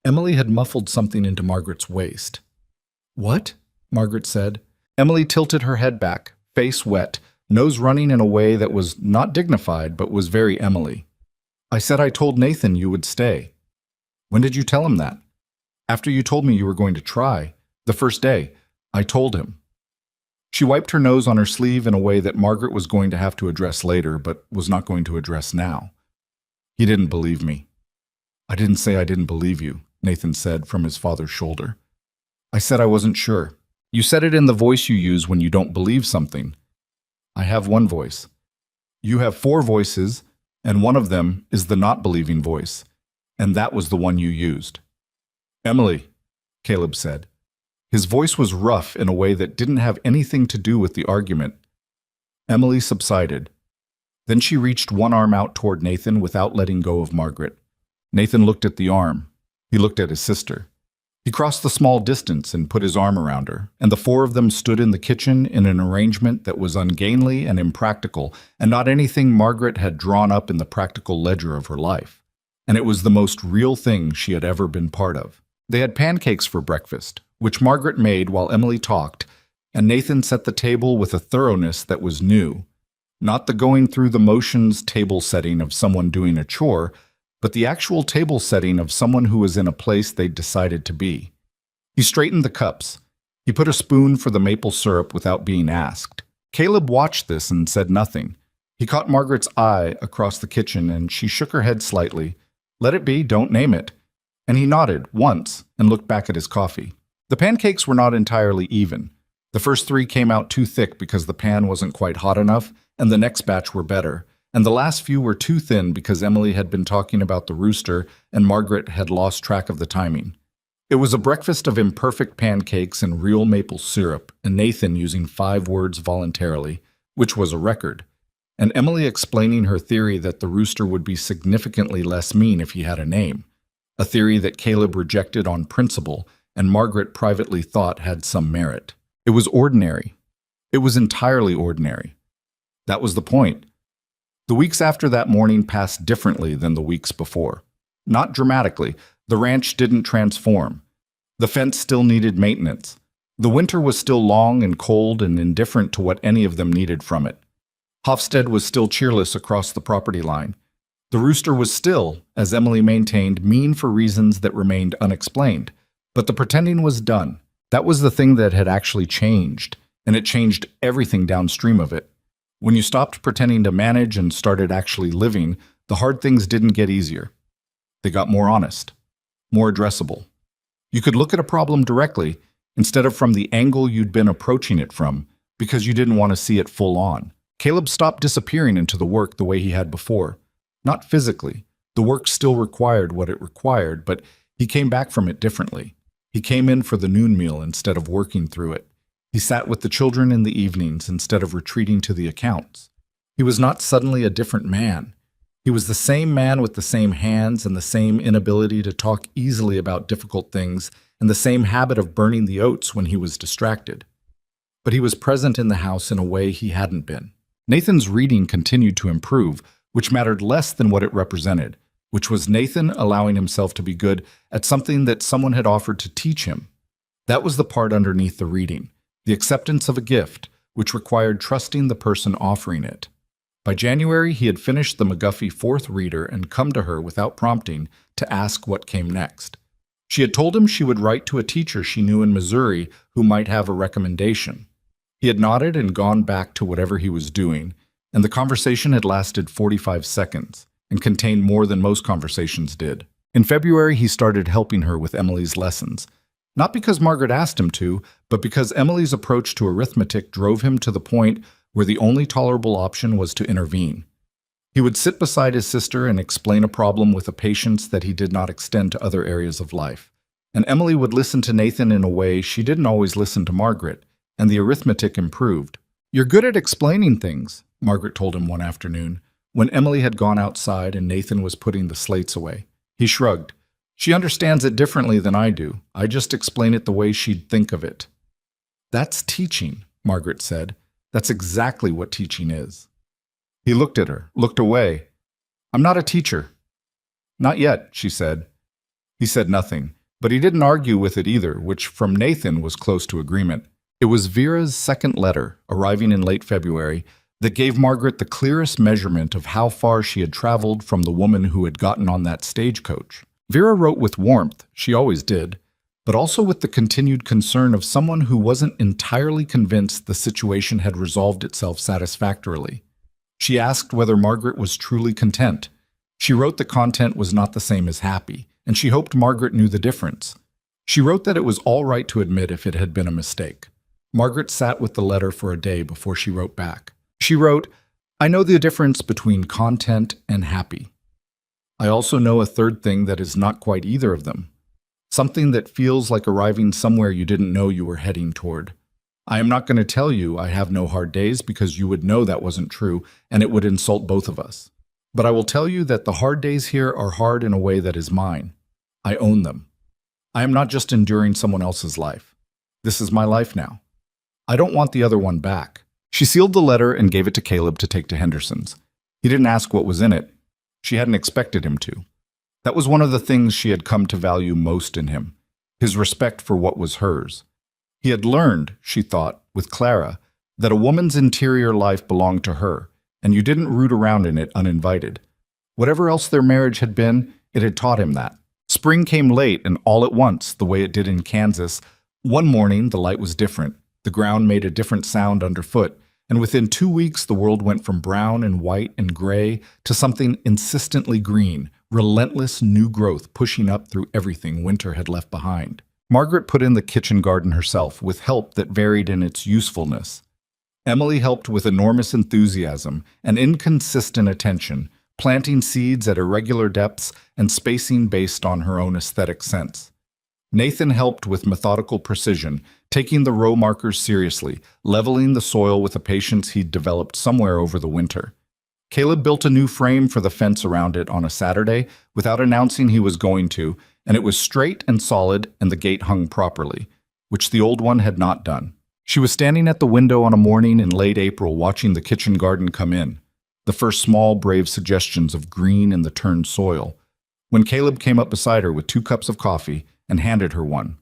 Emily had muffled something into Margaret's waist. "What?" Margaret said. Emily tilted her head back, face wet, nose running in a way that was not dignified but was very Emily. "I said I told Nathan you would stay." "When did you tell him that?" "After you told me you were going to try. The first day. I told him." She wiped her nose on her sleeve in a way that Margaret was going to have to address later, but was not going to address now. "He didn't believe me." "I didn't say I didn't believe you," Nathan said from his father's shoulder. "I said I wasn't sure. You said it in the voice you use when you don't believe something." "I have one voice." "You have 4 voices, and one of them is the not believing voice, and that was the one you used." "Emily," Caleb said. His voice was rough in a way that didn't have anything to do with the argument. Emily subsided. Then she reached one arm out toward Nathan without letting go of Margaret. Nathan looked at the arm. He looked at his sister. He crossed the small distance and put his arm around her, and the 4 of them stood in the kitchen in an arrangement that was ungainly and impractical, and not anything Margaret had drawn up in the practical ledger of her life. And it was the most real thing she had ever been part of. They had pancakes for breakfast, which Margaret made while Emily talked, and Nathan set the table with a thoroughness that was new. Not the going through the motions table setting of someone doing a chore, but the actual table setting of someone who was in a place they'd decided to be. He straightened the cups. He put a spoon for the maple syrup without being asked. Caleb watched this and said nothing. He caught Margaret's eye across the kitchen, and she shook her head slightly. "Let it be, don't name it." And he nodded once and looked back at his coffee. The pancakes were not entirely even. The first 3 came out too thick because the pan wasn't quite hot enough, and the next batch were better. And the last few were too thin because Emily had been talking about the rooster and Margaret had lost track of the timing. It was a breakfast of imperfect pancakes and real maple syrup, and Nathan using 5 words voluntarily, which was a record, and Emily explaining her theory that the rooster would be significantly less mean if he had a name, a theory that Caleb rejected on principle and Margaret privately thought had some merit. It was ordinary. It was entirely ordinary. That was the point. The weeks after that morning passed differently than the weeks before. Not dramatically. The ranch didn't transform. The fence still needed maintenance. The winter was still long and cold and indifferent to what any of them needed from it. Hofstede was still cheerless across the property line. The rooster was still, as Emily maintained, mean for reasons that remained unexplained. But the pretending was done. That was the thing that had actually changed, and it changed everything downstream of it. When you stopped pretending to manage and started actually living, the hard things didn't get easier. They got more honest, more addressable. You could look at a problem directly instead of from the angle you'd been approaching it from, because you didn't want to see it full on. Caleb stopped disappearing into the work the way he had before. Not physically. The work still required what it required, but he came back from it differently. He came in for the noon meal instead of working through it. He sat with the children in the evenings instead of retreating to the accounts. He was not suddenly a different man. He was the same man with the same hands and the same inability to talk easily about difficult things and the same habit of burning the oats when he was distracted. But he was present in the house in a way he hadn't been. Nathan's reading continued to improve, which mattered less than what it represented, which was Nathan allowing himself to be good at something that someone had offered to teach him. That was the part underneath the reading. The acceptance of a gift, which required trusting the person offering it. By January, he had finished the McGuffey 4th reader and come to her without prompting to ask what came next. She had told him she would write to a teacher she knew in Missouri who might have a recommendation. He had nodded and gone back to whatever he was doing, and the conversation had lasted 45 seconds and contained more than most conversations did. In February, he started helping her with Emily's lessons, not because Margaret asked him to, but because Emily's approach to arithmetic drove him to the point where the only tolerable option was to intervene. He would sit beside his sister and explain a problem with a patience that he did not extend to other areas of life. And Emily would listen to Nathan in a way she didn't always listen to Margaret, and the arithmetic improved. "You're good at explaining things," Margaret told him one afternoon, when Emily had gone outside and Nathan was putting the slates away. He shrugged. "She understands it differently than I do. I just explain it the way she'd think of it." "That's teaching," Margaret said. "That's exactly what teaching is." He looked at her, looked away. "I'm not a teacher." "Not yet," she said. He said nothing, but he didn't argue with it either, which from Nathan was close to agreement. It was Vera's second letter, arriving in late February, that gave Margaret the clearest measurement of how far she had traveled from the woman who had gotten on that stagecoach. Vera wrote with warmth, she always did, but also with the continued concern of someone who wasn't entirely convinced the situation had resolved itself satisfactorily. She asked whether Margaret was truly content. She wrote the content was not the same as happy, and she hoped Margaret knew the difference. She wrote that it was all right to admit if it had been a mistake. Margaret sat with the letter for a day before she wrote back. She wrote, "I know the difference between content and happy. I also know a third thing that is not quite either of them. Something that feels like arriving somewhere you didn't know you were heading toward. I am not going to tell you I have no hard days because you would know that wasn't true and it would insult both of us. But I will tell you that the hard days here are hard in a way that is mine. I own them. I am not just enduring someone else's life. This is my life now. I don't want the other one back." She sealed the letter and gave it to Caleb to take to Henderson's. He didn't ask what was in it. She hadn't expected him to. That was one of the things she had come to value most in him, his respect for what was hers. He had learned, she thought, with Clara, that a woman's interior life belonged to her, and you didn't root around in it uninvited. Whatever else their marriage had been, it had taught him that. Spring came late and all at once, the way it did in Kansas. One morning, the light was different. The ground made a different sound underfoot, and within 2 weeks the world went from brown and white and gray to something insistently green, relentless new growth pushing up through everything winter had left behind. Margaret put in the kitchen garden herself, with help that varied in its usefulness. Emily helped with enormous enthusiasm and inconsistent attention, planting seeds at irregular depths and spacing based on her own aesthetic sense. Nathan helped with methodical precision, taking the row markers seriously, leveling the soil with a patience he'd developed somewhere over the winter. Caleb built a new frame for the fence around it on a Saturday without announcing he was going to, and it was straight and solid and the gate hung properly, which the old one had not done. She was standing at the window on a morning in late April watching the kitchen garden come in, the first small, brave suggestions of green in the turned soil, when Caleb came up beside her with 2 cups of coffee and handed her one.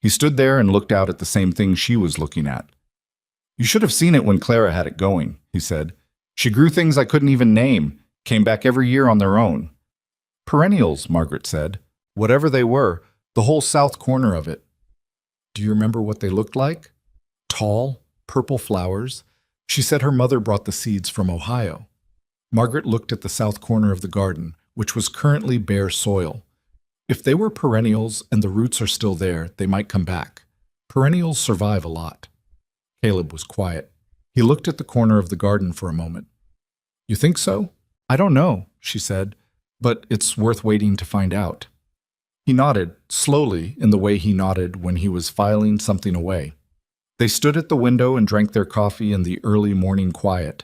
He stood there and looked out at the same thing she was looking at. "You should have seen it when Clara had it going," he said. "She grew things I couldn't even name, came back every year on their own." "Perennials," Margaret said. "Whatever they were, the whole south corner of it." "Do you remember what they looked like?" "Tall, purple flowers." She said her mother brought the seeds from Ohio. Margaret looked at the south corner of the garden, which was currently bare soil. If they were perennials and the roots are still there, they might come back. Perennials survive a lot. Caleb was quiet. He looked at the corner of the garden for a moment. "You think so?" "I don't know," she said, "but it's worth waiting to find out." He nodded, slowly, in the way he nodded when he was filing something away. They stood at the window and drank their coffee in the early morning quiet.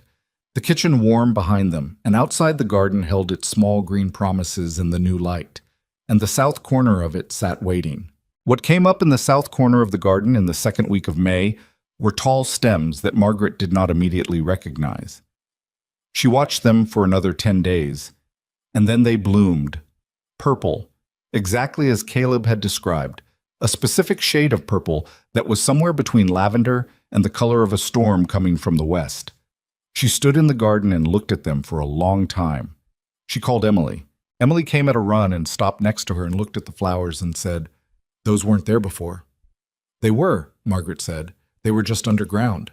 The kitchen warm behind them, and outside the garden held its small green promises in the new light, and the south corner of it sat waiting. What came up in the south corner of the garden in the second week of May were tall stems that Margaret did not immediately recognize. She watched them for another 10 days, and then they bloomed. Purple, exactly as Caleb had described, a specific shade of purple that was somewhere between lavender and the color of a storm coming from the west. She stood in the garden and looked at them for a long time. She called Emily. Emily came at a run and stopped next to her and looked at the flowers and said, Those weren't there before. They were, Margaret said. They were just underground.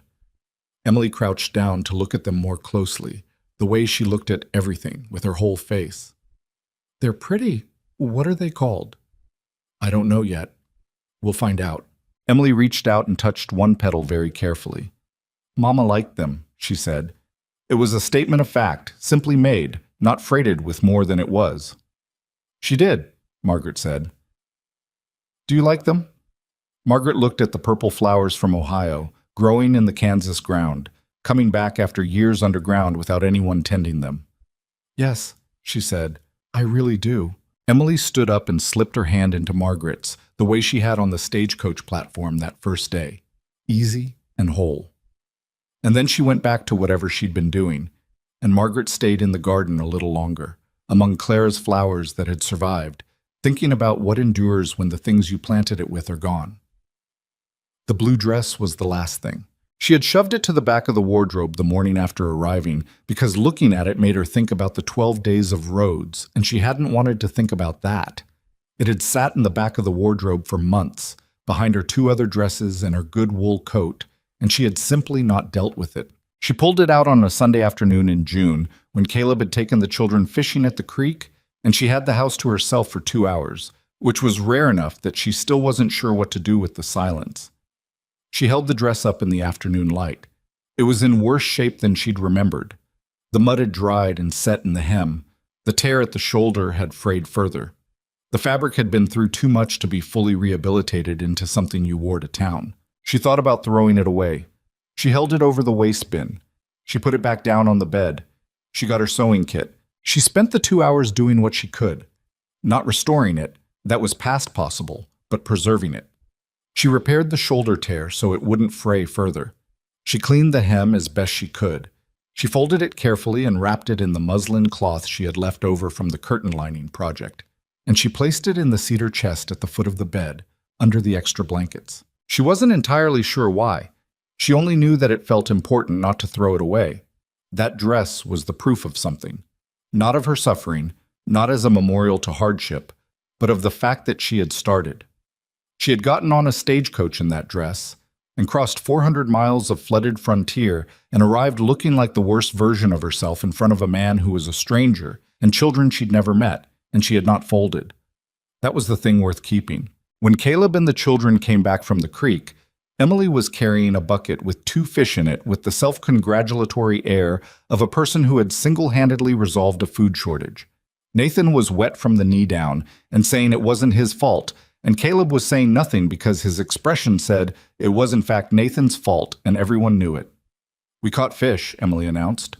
Emily crouched down to look at them more closely, the way she looked at everything, with her whole face. They're pretty. What are they called? I don't know yet. We'll find out. Emily reached out and touched one petal very carefully. Mama liked them, she said. It was a statement of fact, simply made, not freighted with more than it was. She did, Margaret said. Do you like them? Margaret looked at the purple flowers from Ohio, growing in the Kansas ground, coming back after years underground without anyone tending them. Yes, she said, I really do. Emily stood up and slipped her hand into Margaret's, the way she had on the stagecoach platform that first day, easy and whole. And then she went back to whatever she'd been doing, and Margaret stayed in the garden a little longer, among Clara's flowers that had survived, thinking about what endures when the things you planted it with are gone. The blue dress was the last thing. She had shoved it to the back of the wardrobe the morning after arriving because looking at it made her think about the 12 days of roads, and she hadn't wanted to think about that. It had sat in the back of the wardrobe for months, behind her 2 other dresses and her good wool coat, and she had simply not dealt with it. She pulled it out on a Sunday afternoon in June when Caleb had taken the children fishing at the creek, and she had the house to herself for 2 hours, which was rare enough that she still wasn't sure what to do with the silence. She held the dress up in the afternoon light. It was in worse shape than she'd remembered. The mud had dried and set in the hem. The tear at the shoulder had frayed further. The fabric had been through too much to be fully rehabilitated into something you wore to town. She thought about throwing it away. She held it over the waste bin. She put it back down on the bed. She got her sewing kit. She spent the 2 hours doing what she could. Not restoring it, that was past possible, but preserving it. She repaired the shoulder tear so it wouldn't fray further. She cleaned the hem as best she could. She folded it carefully and wrapped it in the muslin cloth she had left over from the curtain lining project, and she placed it in the cedar chest at the foot of the bed, under the extra blankets. She wasn't entirely sure why. She only knew that it felt important not to throw it away. That dress was the proof of something. Not of her suffering, not as a memorial to hardship, but of the fact that she had started. She had gotten on a stagecoach in that dress and crossed 400 miles of flooded frontier and arrived looking like the worst version of herself in front of a man who was a stranger and children she'd never met and she had not folded. That was the thing worth keeping. When Caleb and the children came back from the creek, Emily was carrying a bucket with 2 fish in it with the self-congratulatory air of a person who had single-handedly resolved a food shortage. Nathan was wet from the knee down and saying it wasn't his fault, and Caleb was saying nothing because his expression said it was in fact Nathan's fault and everyone knew it. We caught fish, Emily announced.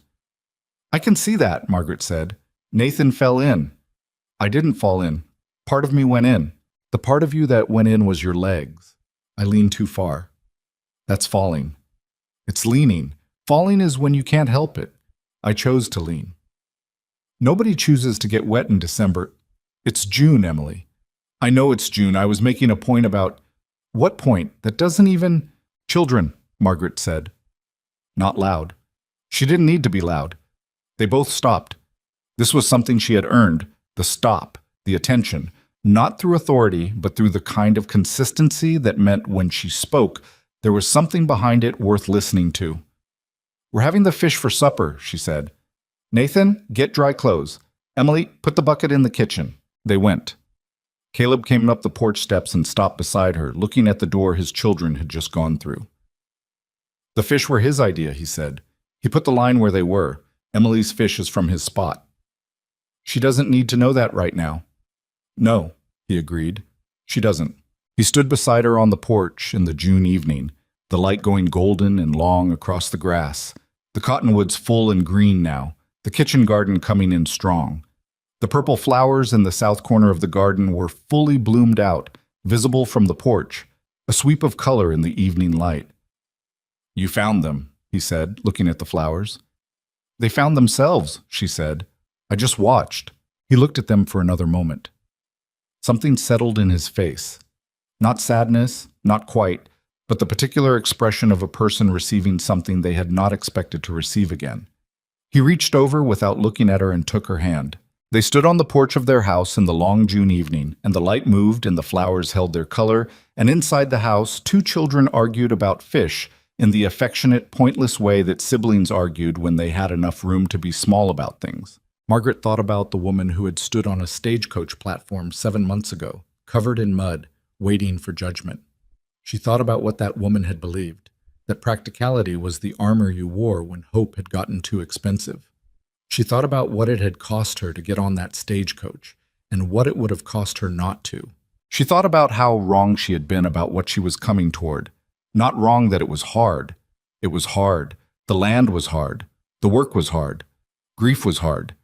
I can see that, Margaret said. Nathan fell in. I didn't fall in. Part of me went in. The part of you that went in was your legs. I leaned too far. That's falling. It's leaning. Falling is when you can't help it. I chose to lean. Nobody chooses to get wet in December. It's June, Emily. I know it's June. I was making a point about... What point? That doesn't even... Children, Margaret said. Not loud. She didn't need to be loud. They both stopped. This was something she had earned, the stop, the attention, not through authority, but through the kind of consistency that meant when she spoke, there was something behind it worth listening to. We're having the fish for supper, she said. Nathan, get dry clothes. Emily, put the bucket in the kitchen. They went. Caleb came up the porch steps and stopped beside her, looking at the door his children had just gone through. The fish were his idea, he said. He put the line where they were. Emily's fish is from his spot. She doesn't need to know that right now. No, he agreed. She doesn't. He stood beside her on the porch in the June evening, the light going golden and long across the grass, the cottonwoods full and green now, the kitchen garden coming in strong. The purple flowers in the south corner of the garden were fully bloomed out, visible from the porch, a sweep of color in the evening light. You found them, he said, looking at the flowers. They found themselves, she said. I just watched. He looked at them for another moment. Something settled in his face. Not sadness, not quite, but the particular expression of a person receiving something they had not expected to receive again. He reached over without looking at her and took her hand. They stood on the porch of their house in the long June evening, and the light moved and the flowers held their color, and inside the house, two children argued about fish in the affectionate, pointless way that siblings argued when they had enough room to be small about things. Margaret thought about the woman who had stood on a stagecoach platform 7 months ago, covered in mud, waiting for judgment. She thought about what that woman had believed, that practicality was the armor you wore when hope had gotten too expensive. She thought about what it had cost her to get on that stagecoach, and what it would have cost her not to. She thought about how wrong she had been about what she was coming toward. Not wrong that it was hard. It was hard. The land was hard. The work was hard. Grief was hard.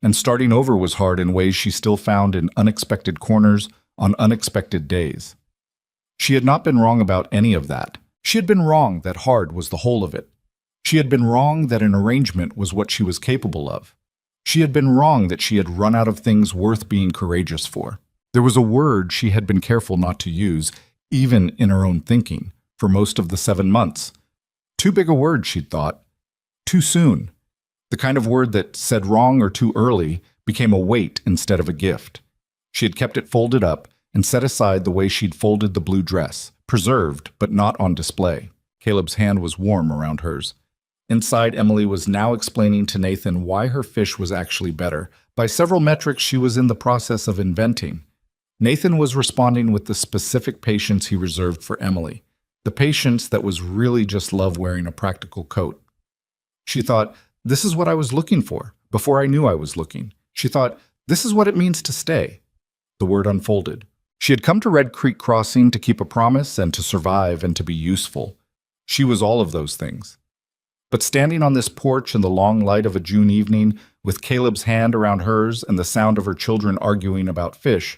And starting over was hard in ways she still found in unexpected corners on unexpected days. She had not been wrong about any of that. She had been wrong that hard was the whole of it. She had been wrong that an arrangement was what she was capable of. She had been wrong that she had run out of things worth being courageous for. There was a word she had been careful not to use, even in her own thinking, for most of the 7 months. Too big a word, she'd thought. Too soon. The kind of word that, said wrong or too early, became a weight instead of a gift. She had kept it folded up and set aside the way she'd folded the blue dress, preserved but not on display. Caleb's hand was warm around hers. Inside, Emily was now explaining to Nathan why her fish was actually better, by several metrics she was in the process of inventing. Nathan was responding with the specific patience he reserved for Emily, the patience that was really just love wearing a practical coat. She thought, this is what I was looking for, before I knew I was looking. She thought, this is what it means to stay. The word unfolded. She had come to Red Creek Crossing to keep a promise and to survive and to be useful. She was all of those things. But standing on this porch in the long light of a June evening, with Caleb's hand around hers and the sound of her children arguing about fish,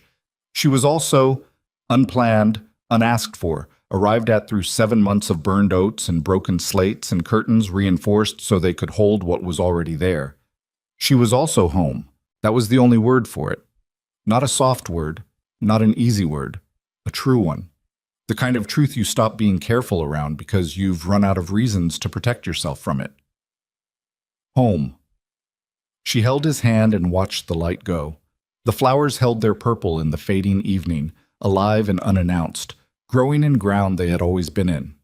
she was also unplanned, unasked for, arrived at through 7 months of burned oats and broken slates and curtains reinforced so they could hold what was already there. She was also home. That was the only word for it. Not a soft word, not an easy word, a true one. The kind of truth you stop being careful around because you've run out of reasons to protect yourself from it. Home. She held his hand and watched the light go. The flowers held their purple in the fading evening, alive and unannounced, growing in ground they had always been in.